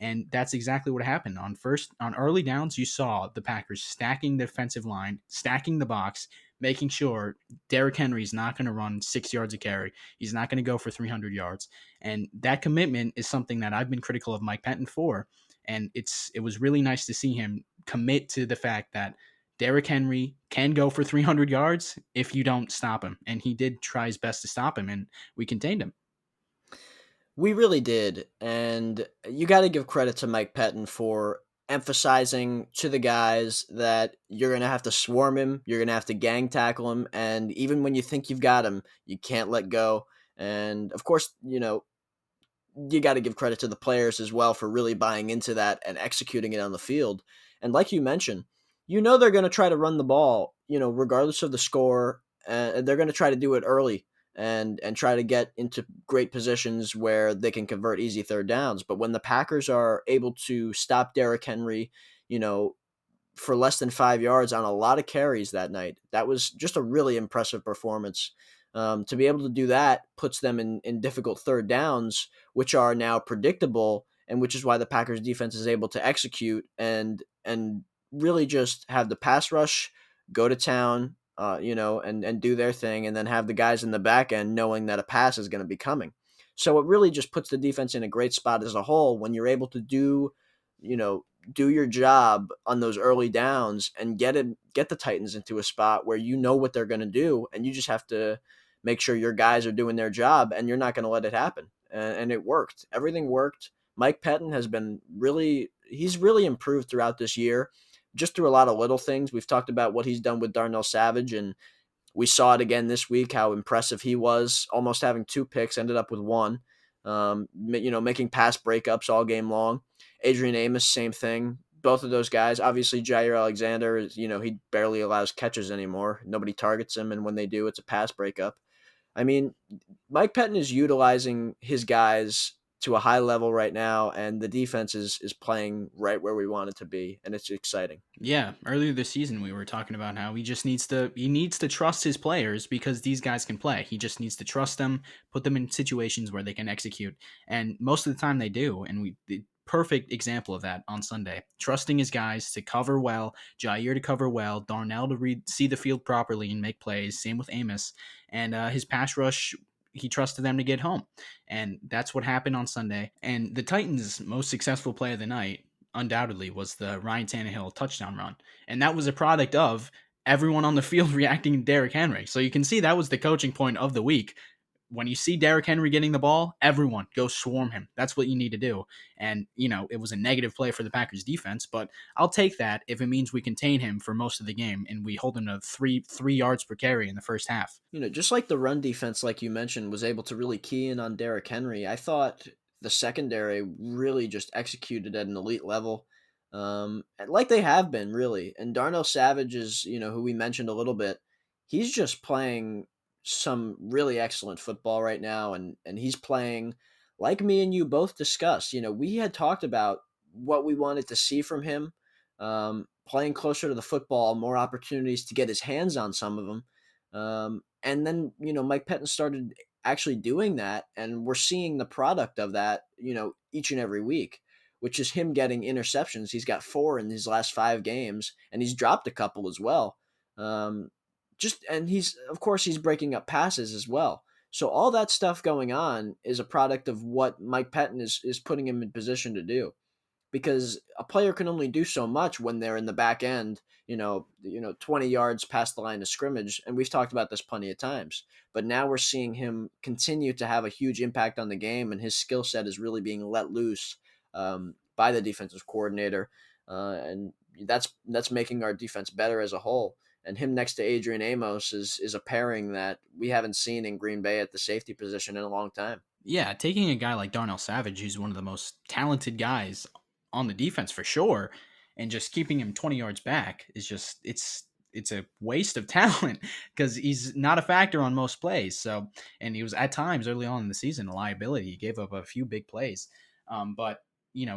And that's exactly what happened. On early downs, you saw the Packers stacking the defensive line, stacking the box, making sure Derrick Henry's not going to run 6 yards a carry. He's not going to go for 300 yards. And that commitment is something that I've been critical of Mike Pettin for. And it was really nice to see him commit to the fact that Derrick Henry can go for 300 yards if you don't stop him. And he did try his best to stop him, and we contained him. We really did, and you got to give credit to Mike Pettin for emphasizing to the guys that you're going to have to swarm him, you're going to have to gang tackle him, and even when you think you've got him, you can't let go. And of course, you got to give credit to the players as well for really buying into that and executing it on the field. And like you mentioned, they're going to try to run the ball, regardless of the score. They're going to try to do it early and try to get into great positions where they can convert easy third downs. But when the Packers are able to stop Derrick Henry, for less than 5 yards on a lot of carries that night, that was just a really impressive performance. To be able to do that puts them in difficult third downs, which are now predictable, and which is why the Packers defense is able to execute and really just have the pass rush go to town, and do their thing, and then have the guys in the back end knowing that a pass is going to be coming. So it really just puts the defense in a great spot as a whole when you're able to do your job on those early downs and get the Titans into a spot where you know what they're going to do, and you just have to make sure your guys are doing their job, and you're not going to let it happen. And it worked. Everything worked. Mike Pettin he's really improved throughout this year, just through a lot of little things. We've talked about what he's done with Darnell Savage, and we saw it again this week, how impressive he was, almost having 2 picks, ended up with one, making pass breakups all game long. Adrian Amos, same thing. Both of those guys, obviously Jair Alexander, he barely allows catches anymore. Nobody targets him, and when they do, it's a pass breakup. I mean, Mike Pettin is utilizing his guys to a high level right now, and the defense is playing right where we want it to be, and it's exciting. Yeah, earlier this season we were talking about how he needs to trust his players because these guys can play. He just needs to trust them, put them in situations where they can execute, and most of the time they do. And the perfect example of that on Sunday, trusting his guys to cover well, Jair to cover well, Darnell to see the field properly and make plays. Same with Amos, and his pass rush. He trusted them to get home, and that's what happened on Sunday. And the Titans' most successful play of the night undoubtedly was the Ryan Tannehill touchdown run. And that was a product of everyone on the field reacting to Derrick Henry. So you can see that was the coaching point of the week. When you see Derrick Henry getting the ball, everyone go swarm him. That's what you need to do. And, it was a negative play for the Packers defense, but I'll take that if it means we contain him for most of the game and we hold him to three yards per carry in the first half. Just like the run defense, like you mentioned, was able to really key in on Derrick Henry, I thought the secondary really just executed at an elite level, like they have been, really. And Darnell Savage is, who we mentioned a little bit. He's just playing some really excellent football right now, and he's playing like me and you both discussed. We had talked about what we wanted to see from him, playing closer to the football, more opportunities to get his hands on some of them. And then, Mike Pettin started actually doing that, and we're seeing the product of that, each and every week, which is him getting interceptions. He's got 4 in his last 5 games, and he's dropped a couple as well. And of course, he's breaking up passes as well. So all that stuff going on is a product of what Mike Pettin is putting him in position to do, because a player can only do so much when they're in the back end, 20 yards past the line of scrimmage. And we've talked about this plenty of times, but now we're seeing him continue to have a huge impact on the game, and his skill set is really being let loose, by the defensive coordinator, and that's making our defense better as a whole. And him next to Adrian Amos is a pairing that we haven't seen in Green Bay at the safety position in a long time. Yeah, taking a guy like Darnell Savage, who's one of the most talented guys on the defense for sure, and just keeping him 20 yards back is just it's a waste of talent because he's not a factor on most plays. So, and he was at times early on in the season a liability. He gave up a few big plays, but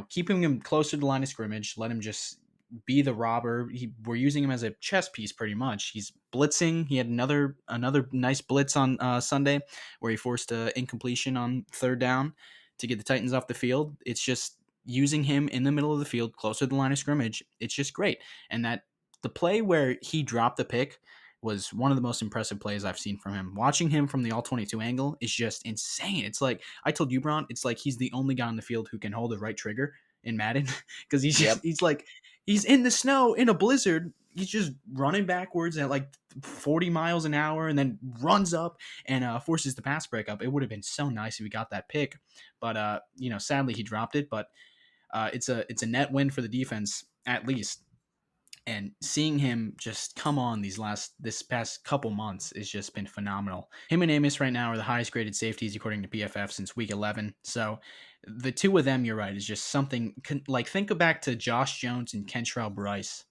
keeping him closer to the line of scrimmage, let him just be the robber. We're using him as a chess piece pretty much. He's blitzing. He had another nice blitz on Sunday where he forced an incompletion on third down to get the Titans off the field. It's just using him in the middle of the field, closer to the line of scrimmage. It's just great. And that the play where he dropped the pick was one of the most impressive plays I've seen from him. Watching him from the all 22 angle is just insane. It's like I told you, Bron, it's like he's the only guy on the field who can hold the right trigger in Madden because Yep. he's like he's in the snow in a blizzard. He's just running backwards at like 40 miles an hour and then runs up and forces the pass breakup. It would have been so nice if we got that pick, but sadly he dropped it. But it's a net win for the defense at least. And seeing him just come on this past couple months has just been phenomenal. Him and Amos right now are the highest graded safeties according to PFF since week 11. So the two of them, you're right, is just something like think back to Josh Jones and Kentrell Bryce.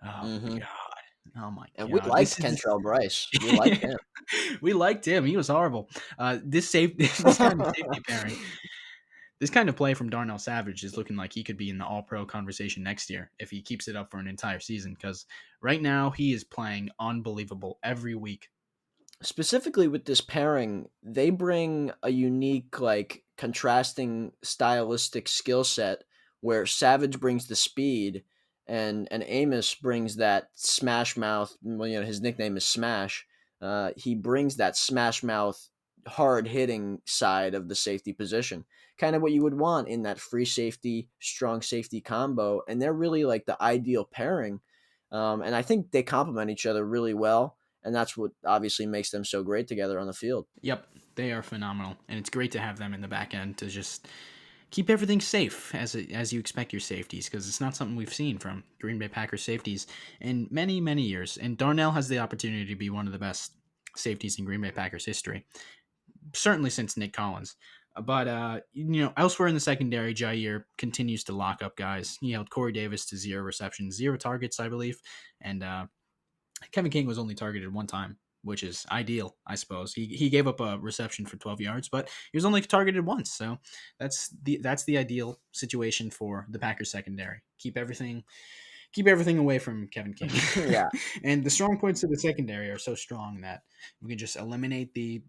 Oh Hmm. God. Oh my And we God. liked Kentrell Bryce. We liked him. We liked him. He was horrible. This kind of safety pairing, this kind of play from Darnell Savage is looking like he could be in the All-Pro conversation next year if he keeps it up for an entire season. Because right now he is playing unbelievable every week. Specifically with this pairing, they bring a unique, like, contrasting stylistic skill set where Savage brings the speed and Amos brings that smash mouth. Well, his nickname is Smash. He brings that smash mouth, hard hitting side of the safety position, kind of what you would want in that free safety, strong safety combo. And they're really like the ideal pairing. And I think they complement each other really well, and that's what obviously makes them so great together on the field. Yep, they are phenomenal, and it's great to have them in the back end to just keep everything safe as you expect your safeties, because it's not something we've seen from Green Bay Packers safeties in many, many years. And Darnell has the opportunity to be one of the best safeties in Green Bay Packers history, certainly since Nick Collins. But elsewhere in the secondary, Jair continues to lock up guys. He held Corey Davis to 0 receptions, 0 targets, I believe, and Kevin King was only targeted one time, which is ideal, I suppose. He gave up a reception for 12 yards, but he was only targeted once. So that's the ideal situation for the Packers secondary. Keep everything away from Kevin King. Yeah. And the strong points of the secondary are so strong that we can just eliminate the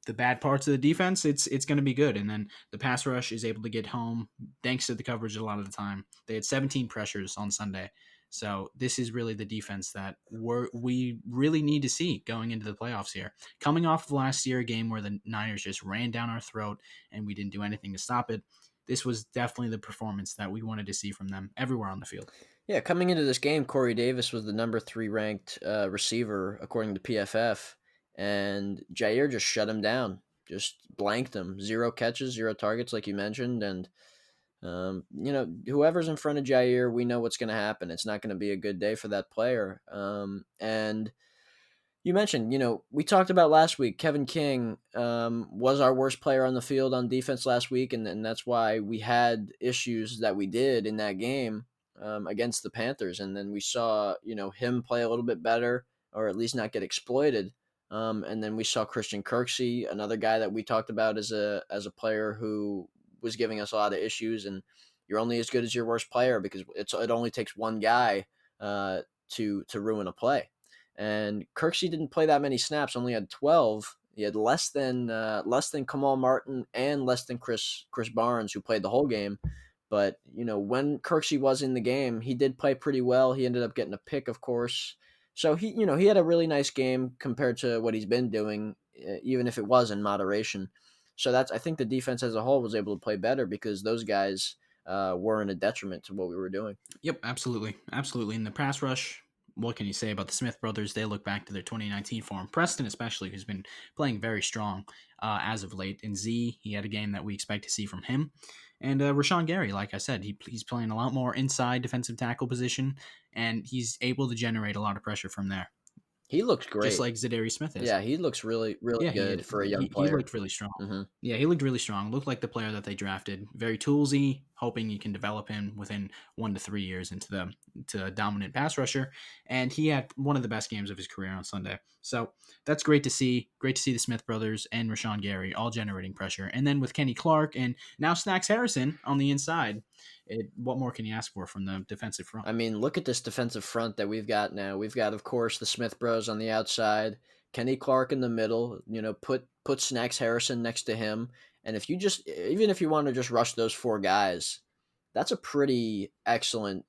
bad parts of the defense. It's going to be good. And then the pass rush is able to get home thanks to the coverage a lot of the time. They had 17 pressures on Sunday. So this is really the defense that we really need to see going into the playoffs here. Coming off of last year, a game where the Niners just ran down our throat and we didn't do anything to stop it, this was definitely the performance that we wanted to see from them everywhere on the field. Yeah, coming into this game, Corey Davis was the number 3 ranked receiver according to PFF, and Jair just shut him down, just blanked him. 0 catches, 0 targets, like you mentioned, and whoever's in front of Jair, we know what's going to happen. It's not going to be a good day for that player. And you mentioned, we talked about last week, Kevin King was our worst player on the field on defense last week, and that's why we had issues that we did in that game against the Panthers. And then we saw, him play a little bit better, or at least not get exploited. And then we saw Christian Kirksey, another guy that we talked about as a player who was giving us a lot of issues. And you're only as good as your worst player because it only takes one guy to ruin a play. And Kirksey didn't play that many snaps, only had 12. He had less than Kamal Martin and less than Chris Barnes, who played the whole game. But when Kirksey was in the game, he did play pretty well. He ended up getting a pick, of course. So he had a really nice game compared to what he's been doing, even if it was in moderation. So I think the defense as a whole was able to play better because those guys weren't a detriment to what we were doing. Yep, absolutely. Absolutely. In the pass rush, what can you say about the Smith brothers? They look back to their 2019 form. Preston, especially, who's been playing very strong as of late. And Z, he had a game that we expect to see from him. And Rashawn Gary, like I said, he's playing a lot more inside defensive tackle position, and he's able to generate a lot of pressure from there, He looks just great. like Zadarius Smith is. Yeah, he looks really, really Yeah, he good is. for a young He player. looked really strong. Hmm. Yeah, he looked really strong. Looked like the player that they drafted. Very toolsy, hoping you can develop him within 1 to 3 years into to a dominant pass rusher. And he had one of the best games of his career on Sunday. So that's great to see. Great to see the Smith brothers and Rashawn Gary all generating pressure. And then with Kenny Clark and now Snacks Harrison on the inside, what more can you ask for from the defensive front? I mean, look at this defensive front that we've got now. We've got, of course, the Smith Bros on the outside, Kenny Clark in the middle. Put Snacks Harrison next to him, and if you just even if you want to just rush those four guys, that's a pretty excellent,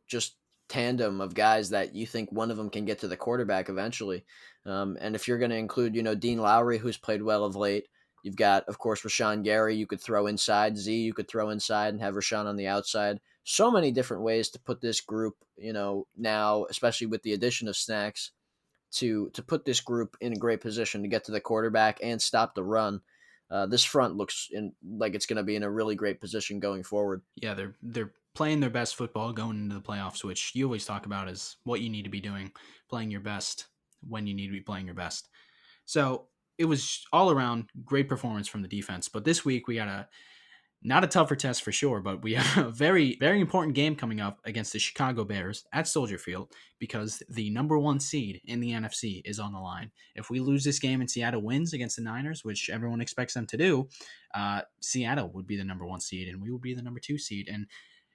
just tandem of guys that you think one of them can get to the quarterback eventually. And if you're going to include, Dean Lowry, who's played well of late, you've got, of course, Rashawn Gary. You could throw inside Z. You could throw inside and have Rashawn on the outside. So many different ways to put this group, now, especially with the addition of Snacks, to put this group in a great position to get to the quarterback and stop the run. This front looks like it's going to be in a really great position going forward. Yeah, they're playing their best football going into the playoffs, which you always talk about is what you need to be doing, playing your best when you need to be playing your best. So it was all around great performance from the defense. But this week we got not a tougher test for sure, but we have a very, very important game coming up against the Chicago Bears at Soldier Field because the number one seed in the NFC is on the line. If we lose this game and Seattle wins against the Niners, which everyone expects them to do, Seattle would be the number one seed and we would be the number two seed. And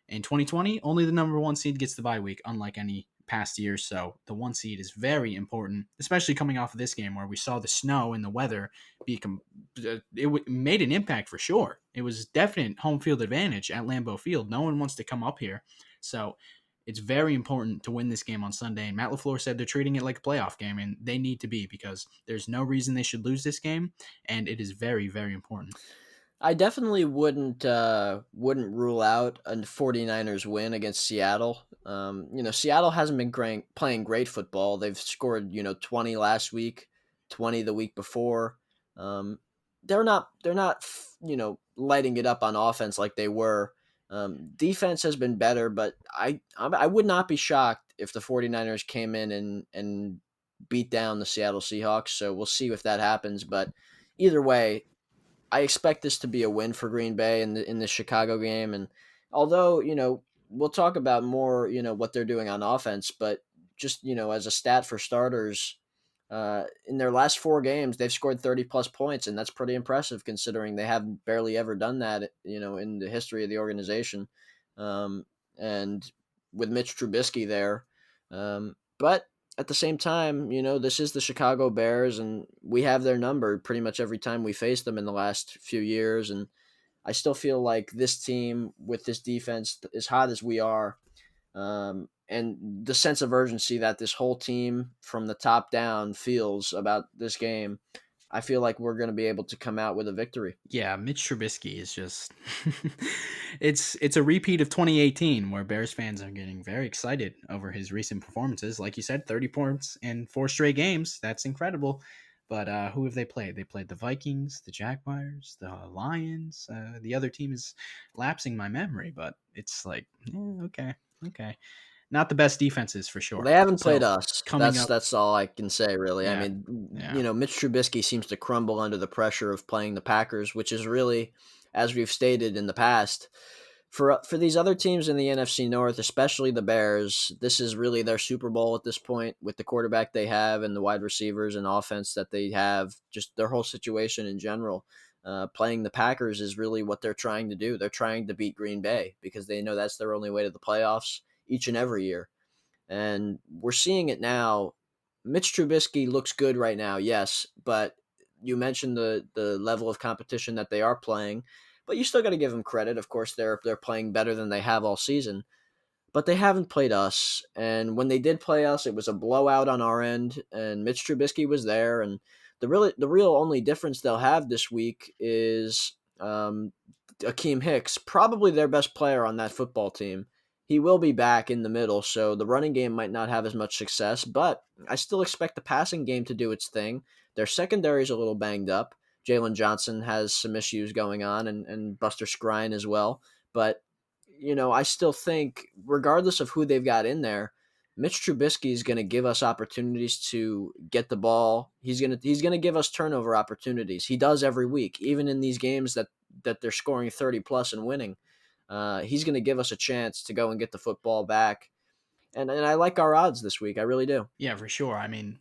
in 2020, only the number one seed gets the bye week, unlike any past years. So the one seed is very important, especially coming off of this game where we saw the snow and the weather made an impact for sure. It was definite home field advantage at Lambeau Field. No one wants to come up here. So it's very important to win this game on Sunday. And Matt LaFleur said they're treating it like a playoff game, and they need to be because there's no reason they should lose this game. And it is very, very important. I definitely wouldn't rule out a 49ers win against Seattle. Seattle hasn't been playing great football. They've scored 20 last week, 20 the week before. They're not lighting it up on offense like they were. Defense has been better, but I would not be shocked if the 49ers came in and beat down the Seattle Seahawks. So we'll see if that happens. But either way, I expect this to be a win for Green Bay in the Chicago game. And although, we'll talk about more, what they're doing on offense, but just, as a stat for starters, in their last four games, they've scored 30 plus points. And that's pretty impressive considering they haven't barely ever done that, in the history of the organization. And with Mitch Trubisky there. But at the same time, this is the Chicago Bears, and we have their number pretty much every time we face them in the last few years. And I still feel like this team with this defense, as hot as we are, and the sense of urgency that this whole team from the top down feels about this game, I feel like we're going to be able to come out with a victory. Yeah, Mitch Trubisky is just it's a repeat of 2018 where Bears fans are getting very excited over his recent performances. Like you said, 30 points in 4 straight games. That's incredible. But who have they played? They played the Vikings, the Jaguars, the Lions. The other team is lapsing my memory, but it's like, okay. Not the best defenses for Well, sure. they haven't played So us. coming That's up, that's all I can say, really. I yeah, mean, yeah. Mitch Trubisky seems to crumble under the pressure of playing the Packers, which is really, as we've stated in the past, for these other teams in the NFC North, especially the Bears, this is really their Super Bowl at this point with the quarterback they have and the wide receivers and offense that they have, just their whole situation in general. Playing the Packers is really what they're trying to do. They're trying to beat Green Bay because they know that's their only way to the playoffs each and every year. And we're seeing it now. Mitch Trubisky looks good right now, yes, but you mentioned the level of competition that they are playing, but you still got to give them credit. Of course, they're playing better than they have all season, but they haven't played us. And when they did play us, it was a blowout on our end, and Mitch Trubisky was there. And the real only difference they'll have this week is Akeem Hicks, probably their best player on that football team. He will be back in the middle, so the running game might not have as much success, but I still expect the passing game to do its thing. Their secondary is a little banged up, Jalen Johnson has some issues going on, and Buster Skrine as well. But, I still think, regardless of who they've got in there, Mitch Trubisky is going to give us opportunities to get the ball. He's going to give us turnover opportunities. He does every week, even in these games that they're scoring 30 plus and winning. He's going to give us a chance to go and get the football back. And I like our odds this week. I really do. Yeah, for sure. I mean,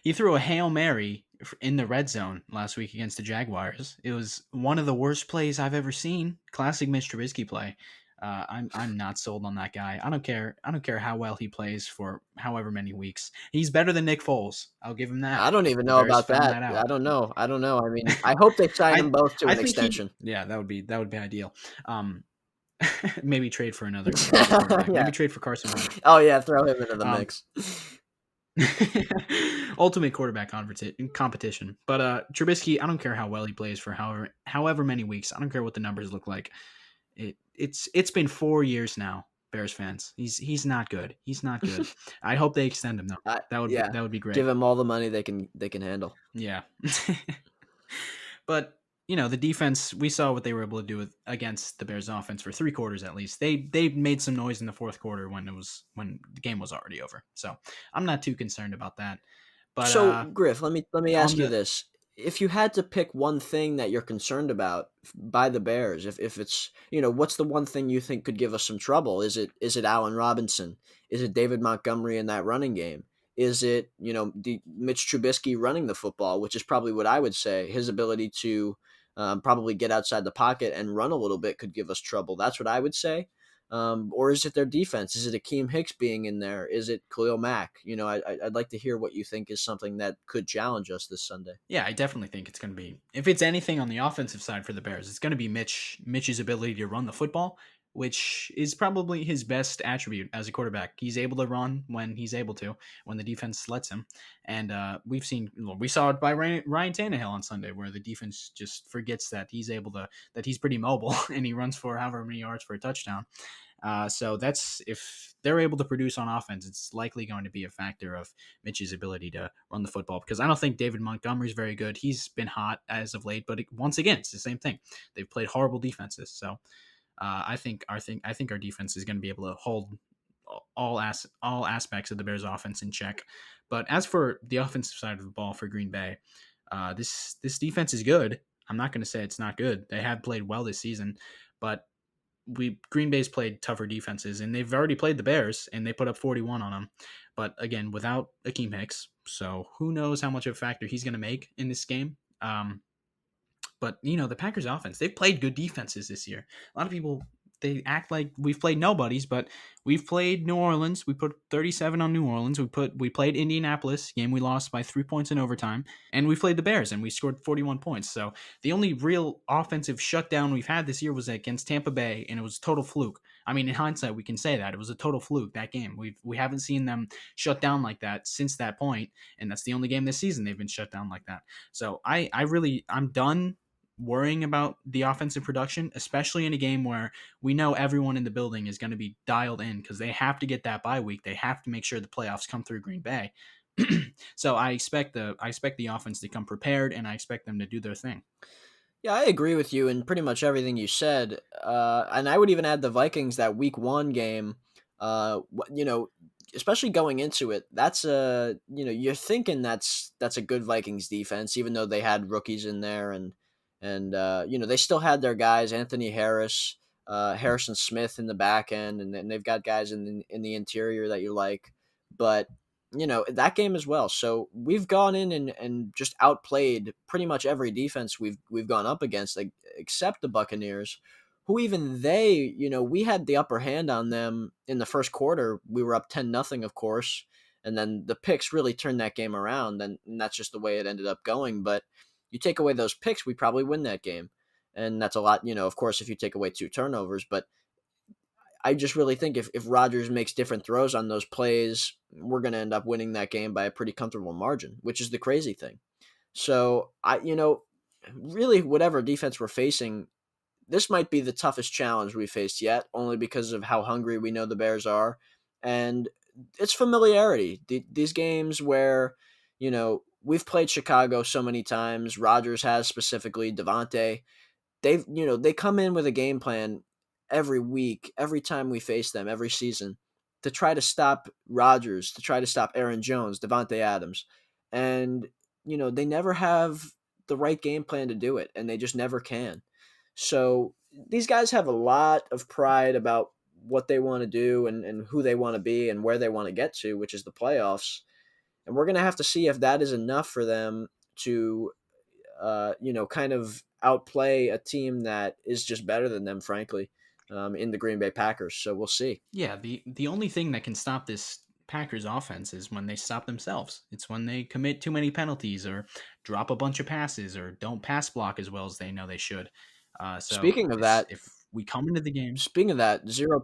he threw a Hail Mary in the red zone last week against the Jaguars. It was one of the worst plays I've ever seen. Classic Mitch Trubisky play. I'm not sold on that guy. I don't care how well he plays for however many weeks. He's better than Nick Foles. I'll give him that. I don't even The know Bears about found that. that I out. don't know. I don't know. I mean, I hope they sign them I both to I an think he. extension. Yeah, that would be ideal. Maybe trade for another quarterback. Yeah. Maybe trade for Carson Wentz. Oh yeah, throw him into the Um, mix. ultimate quarterback competition. But Trubisky, I don't care how well he plays for however many weeks. I don't care what the numbers look like. It's been 4 years now, Bears fans. He's not good. He's not good. I hope they extend him though. Yeah, That would be give great. him all the money they can handle. Yeah. But the defense, we saw what they were able to do against the Bears offense for 3 quarters at least. They made some noise in the fourth quarter when the game was already over. So I'm not too concerned about that. But So, Griff, let me on ask you the this: if you had to pick one thing that you're concerned about by the Bears, if it's what's the one thing you think could give us some trouble? Is it Allen Robinson? Is it David Montgomery in that running game? Is it Mitch Trubisky running the football, which is probably what I would say. His ability to probably get outside the pocket and run a little bit could give us trouble. That's what I would say. Or is it their defense? Is it Akeem Hicks being in there? Is it Khalil Mack? I'd like to hear what you think is something that could challenge us this Sunday. Yeah, I definitely think it's going to be, if it's anything on the offensive side for the Bears, it's going to be Mitch's ability to run the football, which is probably his best attribute as a quarterback. He's able to run when he's able to, when the defense lets him. And we saw it by Ryan Tannehill on Sunday, where the defense just forgets that that he's pretty mobile and he runs for however many yards for a touchdown. So that's, if they're able to produce on offense, it's likely going to be a factor of Mitch's ability to run the football, because I don't think David Montgomery's very good. He's been hot as of late, but once again, it's the same thing. They've played horrible defenses. So I think our defense is going to be able to hold all aspects of the Bears offense in check. But as for the offensive side of the ball for Green Bay, this defense is good. I'm not going to say it's not good. They have played well this season, but Green Bay's played tougher defenses, and they've already played the Bears, and they put up 41 on them. But again, without Akeem Hicks, so who knows how much of a factor he's going to make in this game. But the Packers offense, they've played good defenses this year. A lot of people, they act like we've played nobodies, but we've played New Orleans. We put 37 on New Orleans. We played Indianapolis, game we lost by 3 points in overtime, and we played the Bears and we scored 41 points. So the only real offensive shutdown we've had this year was against Tampa Bay, and it was a total fluke. I mean, in hindsight, we can say that it was a total fluke, that game. We haven't seen them shut down like that since that point, and that's the only game this season they've been shut down like that. So I'm done worrying about the offensive production, especially in a game where we know everyone in the building is going to be dialed in because they have to get that bye week. They have to make sure the playoffs come through Green Bay. So I expect the offense to come prepared, and I expect them to do their thing. Yeah, I agree with you in pretty much everything you said. And I would even add the Vikings, that week one game. Especially going into it, that's you're thinking that's a good Vikings defense, even though they had rookies in there, and they still had their guys, Anthony Harris, Harrison Smith in the back end, and they've got guys in the interior that you like. But that game as well. So we've gone in and just outplayed pretty much every defense we've gone up against, like, except the Buccaneers, who even we had the upper hand on them in the first quarter. We were up 10-0, of course, and then the picks really turned that game around, and that's just the way it ended up going. But you take away those picks, we probably win that game, and that's a lot. Of course, if you take away 2 turnovers, but I just really think if Rodgers makes different throws on those plays, we're going to end up winning that game by a pretty comfortable margin, which is the crazy thing. So really, whatever defense we're facing, this might be the toughest challenge we faced yet, only because of how hungry we know the Bears are. And it's familiarity. These games where, we've played Chicago so many times. Rodgers has specifically, Devontae. They come in with a game plan every week, every time we face them, every season, to try to stop Rodgers, to try to stop Aaron Jones, Devontae Adams. And, they never have the right game plan to do it, and they just never can. So these guys have a lot of pride about what they want to do and who they want to be and where they want to get to, which is the playoffs. And we're going to have to see if that is enough for them to kind of outplay a team that is just better than them, frankly, in the Green Bay Packers. So we'll see. Yeah, the only thing that can stop this Packers offense is when they stop themselves. It's when they commit too many penalties or drop a bunch of passes or don't pass block as well as they know they should. So Speaking of this, that, if we come into the game, speaking of that, go ahead. zero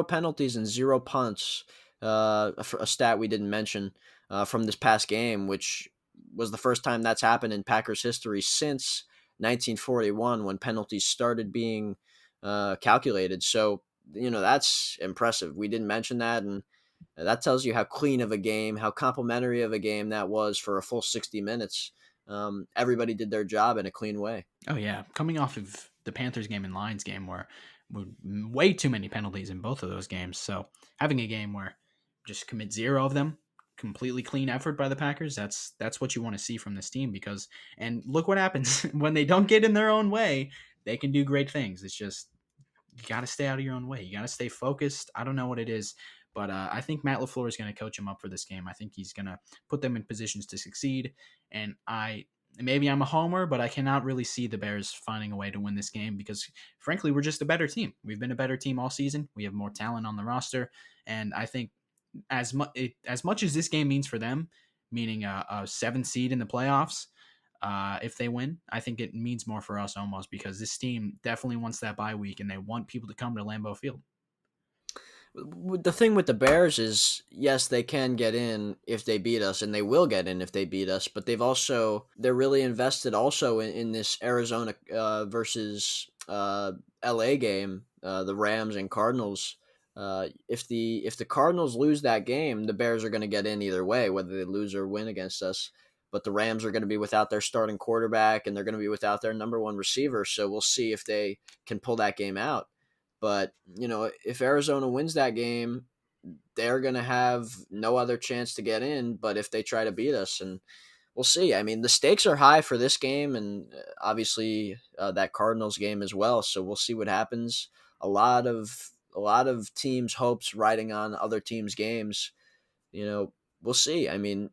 penalties, and zero punts. A stat we didn't mention from this past game, which was the first time that's happened in Packers history since 1941, when penalties started being calculated. So that's impressive. We didn't mention that, and that tells you how clean of a game, how complimentary of a game that was for a full 60 minutes. Everybody did their job in a clean way. Oh yeah, coming off of the Panthers game and Lions game where way too many penalties in both of those games. So having a game where just commit zero of them, completely clean effort by the Packers. That's what you want to see from this team because and look what happens when they don't get in their own way. They can do great things. It's just you got to stay out of your own way. You got to stay focused. I don't know what it is, but I think Matt LaFleur is going to coach them up for this game. I think he's going to put them in positions to succeed. And maybe I'm a homer, but I cannot really see the Bears finding a way to win this game because, frankly, we're just a better team. We've been a better team all season. We have more talent on the roster, and I think as much as this game means for them, meaning a 7th seed in the playoffs, if they win, I think it means more for us almost because this team definitely wants that bye week and they want people to come to Lambeau Field. The thing with the Bears is, yes, they can get in if they beat us, and they will get in if they beat us. But they're really invested also in this Arizona versus LA game, the Rams and Cardinals. If the Cardinals lose that game, the Bears are going to get in either way, whether they lose or win against us. But the Rams are going to be without their starting quarterback, and they're going to be without their number one receiver. So we'll see if they can pull that game out. But, if Arizona wins that game, they're going to have no other chance to get in but if they try to beat us. And we'll see. I mean, the stakes are high for this game and obviously that Cardinals game as well. So we'll see what happens. A lot of teams' hopes riding on other teams' games. We'll see. I mean,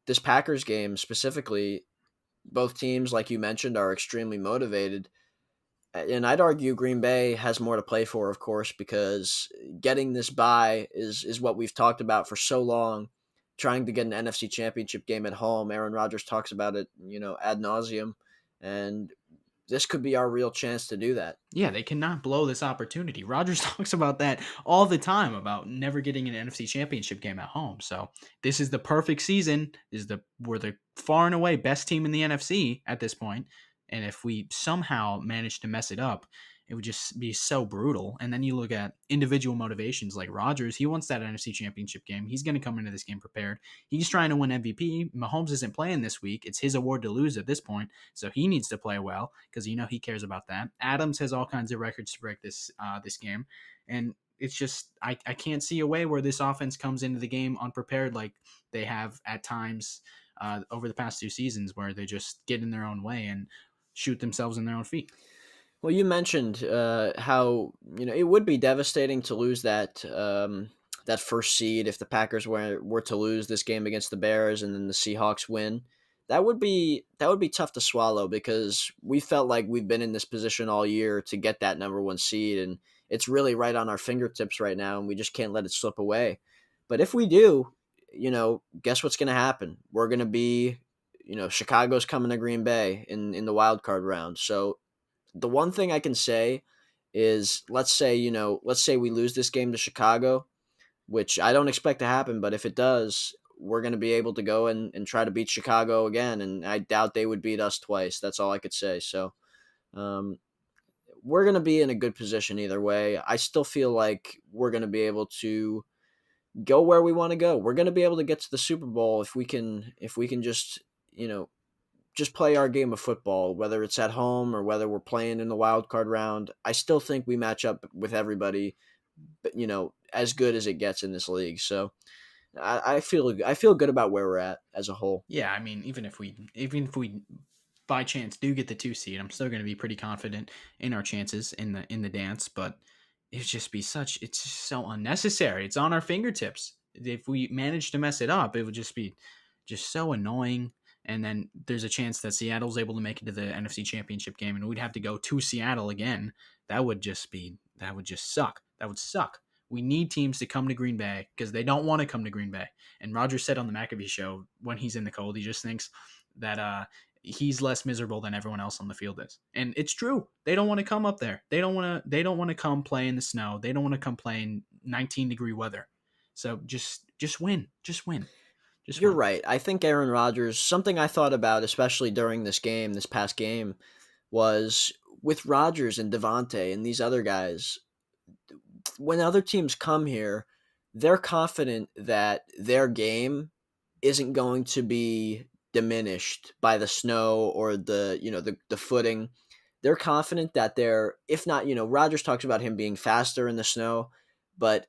this Packers game specifically, both teams, like you mentioned, are extremely motivated. And I'd argue Green Bay has more to play for, of course, because getting this bye is what we've talked about for so long. Trying to get an NFC Championship game at home, Aaron Rodgers talks about it, ad nauseum, and this could be our real chance to do that. Yeah, they cannot blow this opportunity. Rodgers talks about that all the time about never getting an NFC Championship game at home. So this is the perfect season. We're the far and away best team in the NFC at this point. And if we somehow manage to mess it up, it would just be so brutal. And then you look at individual motivations like Rodgers. He wants that NFC Championship game. He's going to come into this game prepared. He's trying to win MVP. Mahomes isn't playing this week. It's his award to lose at this point. So he needs to play well because he cares about that. Adams has all kinds of records to break this game. And it's just I can't see a way where this offense comes into the game unprepared like they have at times over the past 2 seasons where they just get in their own way and shoot themselves in their own feet. Well, you mentioned how it would be devastating to lose that first seed if the Packers were to lose this game against the Bears and then the Seahawks win. That would be tough to swallow because we felt like we've been in this position all year to get that number one seed, and it's really right on our fingertips right now, and we just can't let it slip away. But if we do, guess what's going to happen? We're going to be, Chicago's coming to Green Bay in the wild card round. So the one thing I can say is let's say we lose this game to Chicago, which I don't expect to happen, but if it does, we're going to be able to go and try to beat Chicago again, and I doubt they would beat us twice. That's all I could say. So um, we're going to be in a good position either way. I still feel like we're going to be able to go where we want to go. We're going to be able to get to the Super Bowl if we can just, you know, just play our game of football, whether it's at home or whether we're playing in the wild card round. I still think we match up with everybody, but as good as it gets in this league. So I feel good about where we're at as a whole. Yeah, I mean, even if we by chance do get the 2 seed, I'm still going to be pretty confident in our chances in the dance. But it's just so unnecessary. It's on our fingertips. If we manage to mess it up, it would just be just so annoying. And then there's a chance that Seattle's able to make it to the NFC Championship game, and we'd have to go to Seattle again. That would just suck. That would suck. We need teams to come to Green Bay because they don't want to come to Green Bay. And Roger said on the McAfee show, when he's in the cold, he just thinks that he's less miserable than everyone else on the field is. And it's true. They don't want to come up there. They don't want to come play in the snow. They don't want to come play in 19-degree weather. So just win. Just win. Just You're win. right. I think Aaron Rodgers, something I thought about, especially during this past game, was with Rodgers and Devontae and these other guys, when other teams come here, they're confident that their game isn't going to be diminished by the snow or the footing. They're confident that they're, if not, Rodgers talks about him being faster in the snow, but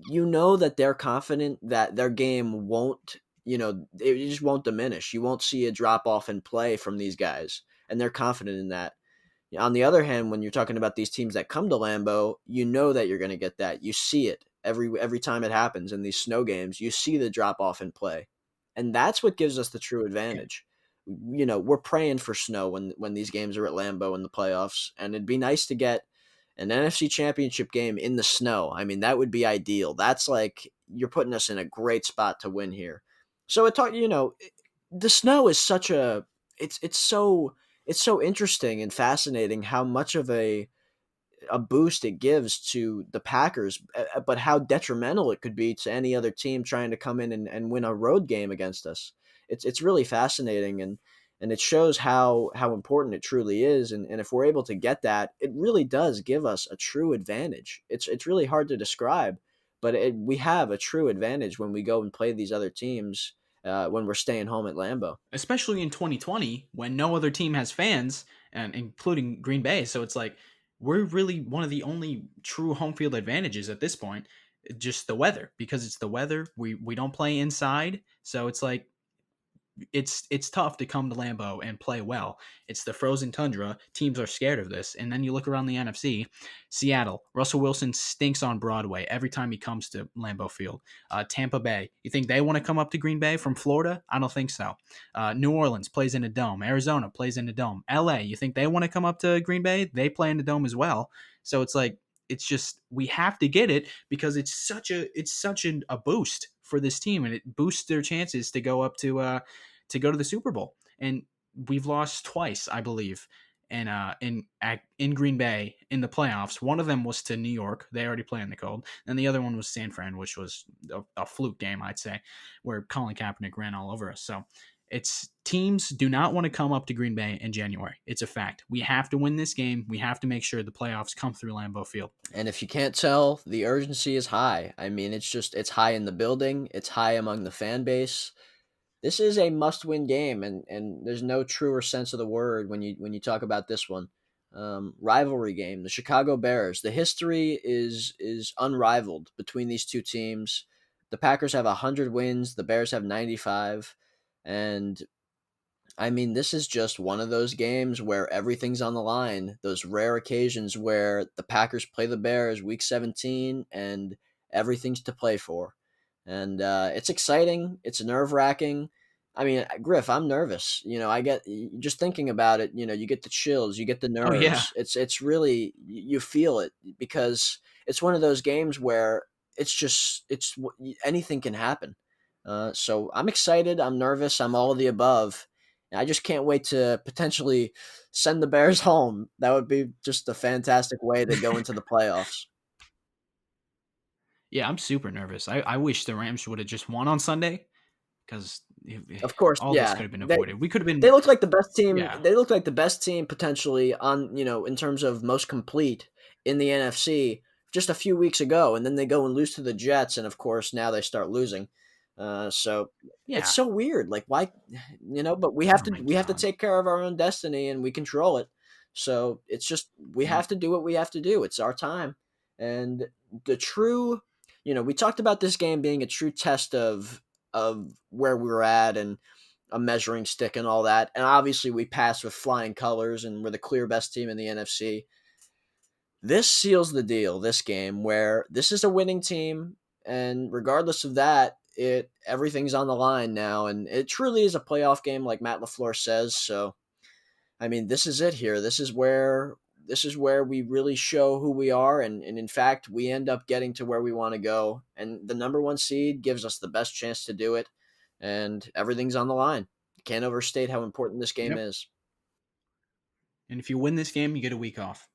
that they're confident that their game won't, it just won't diminish. You won't see a drop off in play from these guys, and they're confident in that. On the other hand, when you're talking about these teams that come to Lambeau, you know that you're going to get that. You see it every time it happens in these snow games. You see the drop off in play, and that's what gives us the true advantage. We're praying for snow when these games are at Lambeau in the playoffs, and it'd be nice to get an NFC Championship game in the snow. I mean, that would be ideal. That's like you're putting us in a great spot to win here. So the snow is such a it's so interesting and fascinating how much of a boost it gives to the Packers, but how detrimental it could be to any other team trying to come in and win a road game against us. It's really fascinating, and it shows how important it truly is. And if we're able to get that, it really does give us a true advantage. It's really hard to describe, but we have a true advantage when we go and play these other teams when we're staying home at Lambeau. Especially in 2020 when no other team has fans, and including Green Bay. So it's like we're really one of the only true home field advantages at this point. Just the weather, because it's the weather. We don't play inside, so it's like it's tough to come to Lambeau and play well. It's the frozen tundra. Teams are scared of this. And then you look around the NFC, Seattle. Russell Wilson stinks on Broadway every time he comes to Lambeau Field. Tampa Bay. You think they want to come up to Green Bay from Florida? I don't think so. New Orleans plays in a dome. Arizona plays in a dome. LA. You think they want to come up to Green Bay? They play in a dome as well. So it's like it's just we have to get it because it's such a boost for this team, and it boosts their chances to go to the Super Bowl. And we've lost twice, I believe, and in Green Bay in the playoffs. One of them was to New York. They already play in the cold. And the other one was San Fran, which was a fluke game, I'd say, where Colin Kaepernick ran all over us. So it's teams do not want to come up to Green Bay in January. It's a fact. We have to win this game. We have to make sure the playoffs come through Lambeau Field. And if you can't tell, the urgency is high. I mean, it's high in the building, it's high among the fan base. This is a must-win game, and there's no truer sense of the word when you talk about this one. Rivalry game, the Chicago Bears. The history is unrivaled between these two teams. The Packers have 100 wins, the Bears have 95, and I mean, this is just one of those games where everything's on the line. Those rare occasions where the Packers play the Bears week 17 and everything's to play for. And it's exciting. It's nerve wracking. I mean, Griff, I'm nervous. I get just thinking about it. You get the chills, you get the Oh yeah. nerves. It's really you feel it because it's one of those games where it's anything can happen. So I'm excited. I'm nervous. I'm all of the above. I just can't wait to potentially send the Bears home. That would be just a fantastic way to go into the playoffs. Yeah, I'm super nervous. I wish the Rams would have just won on Sunday because Of course, all this yeah. could have been They avoided. We could have they been, look like the best team. yeah, They look like the best team potentially on in terms of most complete in the NFC just a few weeks ago, and then they go and lose to the Jets, and of course now they start losing. So it's Yeah. so weird. Like why, But Oh my we have to god. take care of our own destiny, and we control it. So it's just we Yep. have to do what we have to do. It's our time, and the true, we talked about this game being a true test of where we were at and a measuring stick and all that. And obviously we passed with flying colors and we're the clear best team in the NFC. This seals the deal, this game, where this is a winning team, and regardless of that, it everything's on the line now, and it truly is a playoff game, like Matt LaFleur says. So, I mean, this is it here. This is where we really show who we are, and in fact, we end up getting to where we want to go, and the number one seed gives us the best chance to do it, and everything's on the line. Can't overstate how important this game Yep. is. And if you win this game, you get a week off.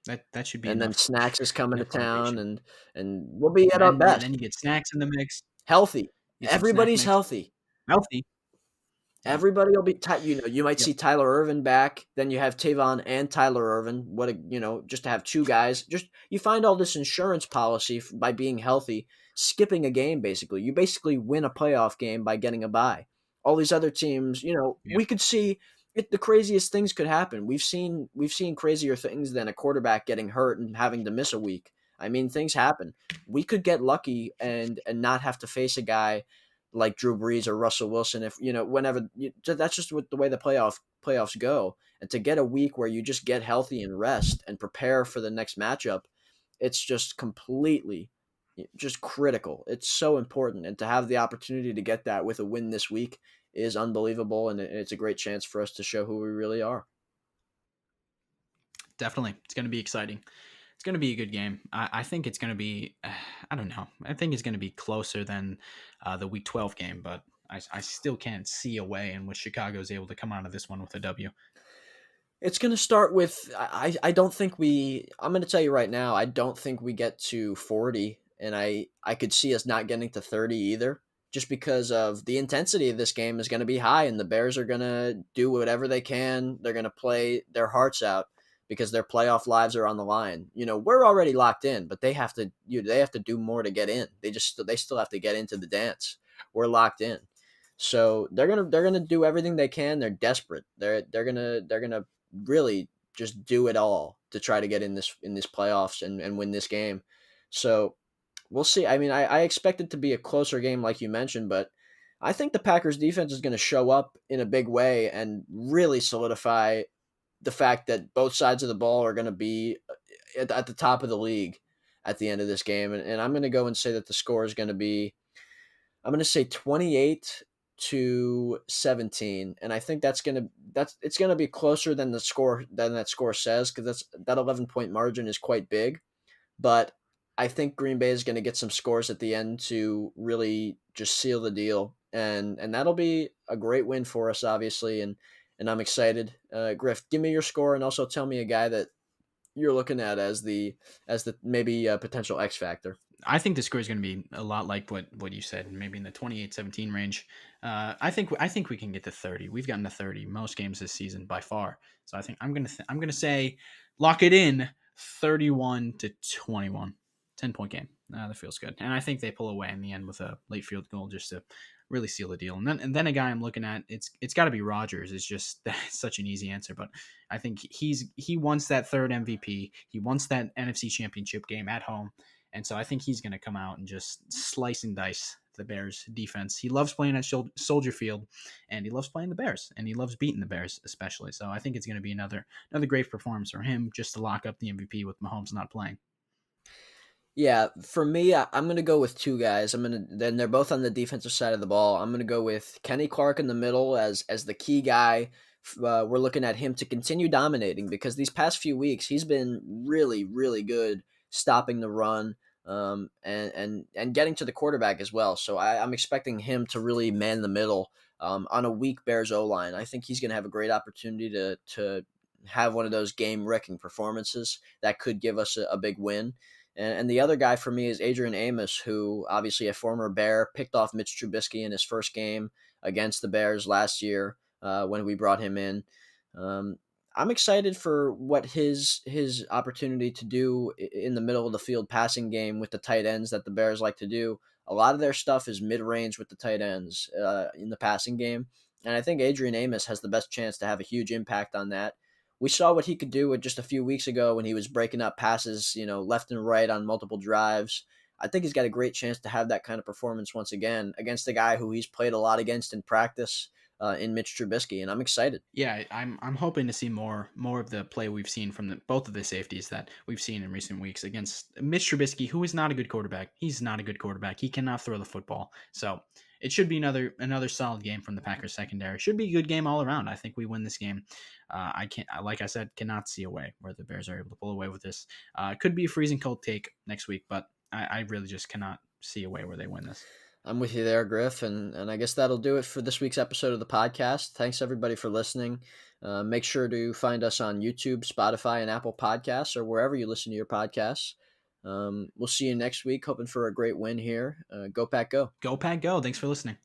That should be And then enough Snacks is coming to enough town, motivation. and we'll be at our And best. then you get snacks in the mix. Healthy. Get some snack Everybody's mix. healthy. Healthy. Yep. Everybody will be you might Yep. see Tyler Irvin back, then you have Tavon and Tyler Irvin. Just to have two guys. Just you find all this insurance policy by being healthy, skipping a game basically. You basically win a playoff game by getting a bye. All these other teams, Yep. we could see the craziest things could happen. We've seen crazier things than a quarterback getting hurt and having to miss a week. I mean, things happen. We could get lucky and not have to face a guy like Drew Brees or Russell Wilson. If whenever that's just what the way the playoffs go. And to get a week where you just get healthy and rest and prepare for the next matchup, it's just completely just critical. It's so important, and to have the opportunity to get that with a win this week is unbelievable, and it's a great chance for us to show who we really are. Definitely. It's going to be exciting. It's going to be a good game. I think it's going to be, I don't know. I think it's going to be closer than the Week 12 game, but I still can't see a way in which Chicago is able to come out of this one with a W. It's going to start with I don't think I'm going to tell you right now, I don't think we get to 40, and I could see us not getting to 30 either, just because of the intensity of this game is going to be high, and the Bears are going to do whatever they can. They're going to play their hearts out because their playoff lives are on the line. We're already locked in, but they have to do more to get in. They still have to get into the dance. We're locked in. So they're gonna do everything they can. They're desperate. They're gonna really just do it all to try to get in this playoffs and win this game. So we'll see. I mean, I expect it to be a closer game, like you mentioned, but I think the Packers defense is going to show up in a big way and really solidify the fact that both sides of the ball are going to be at the top of the league at the end of this game. And I'm going to go and say that the score is going to be, I'm going to say 28-17, and I think it's going to be closer than that score says, because that 11-point margin is quite big. But I think Green Bay is going to get some scores at the end to really just seal the deal, and that'll be a great win for us, obviously. And I'm excited. Griff, give me your score, and also tell me a guy that you're looking at as the maybe potential X factor. I think the score is going to be a lot like what you said, maybe in the 28-17 range. I think we can get to 30. We've gotten to 30 most games this season by far. So I think I'm gonna say lock it in 31-21, 10-point game. That feels good, and I think they pull away in the end with a late field goal just to really seal the deal. And then a guy I'm looking at, it's got to be Rodgers. It's just that's such an easy answer, but I think he wants that third MVP. He wants that NFC Championship game at home. And so I think he's going to come out and just slice and dice the Bears defense. He loves playing at Soldier Field, and he loves playing the Bears, and he loves beating the Bears especially. So I think it's going to be another great performance for him just to lock up the MVP with Mahomes not playing. Yeah, for me, I'm gonna go with two guys. Then they're both on the defensive side of the ball. I'm gonna go with Kenny Clark in the middle as the key guy. We're looking at him to continue dominating, because these past few weeks he's been really, really good stopping the run, and getting to the quarterback as well. So I'm expecting him to really man the middle on a weak Bears O line. I think he's gonna have a great opportunity to have one of those game wrecking performances that could give us a big win. And the other guy for me is Adrian Amos, who obviously a former Bear, picked off Mitch Trubisky in his first game against the Bears last year when we brought him in. Um, I'm excited for what his opportunity to do in the middle of the field passing game with the tight ends that the Bears like to do. A lot of their stuff is mid range with the tight ends in the passing game, and I think Adrian Amos has the best chance to have a huge impact on that. We saw what he could do just a few weeks ago when he was breaking up passes, left and right on multiple drives. I think he's got a great chance to have that kind of performance once again against a guy who he's played a lot against in practice in Mitch Trubisky, and I'm excited. Yeah, I'm hoping to see more of the play we've seen from both of the safeties that we've seen in recent weeks against Mitch Trubisky, who is not a good quarterback. He's not a good quarterback. He cannot throw the football. So it should be another solid game from the Packers secondary. Should be a good game all around. I think we win this game. I can't, like I said, cannot see a way where the Bears are able to pull away with this. Could be a freezing cold take next week, but I really just cannot see a way where they win this. I'm with you there, Griff, and I guess that'll do it for this week's episode of the podcast. Thanks everybody for listening. Make sure to find us on YouTube, Spotify, and Apple Podcasts, or wherever you listen to your podcasts. We'll see you next week. Hoping for a great win here. Go Pack, go! Go Pack, go! Thanks for listening.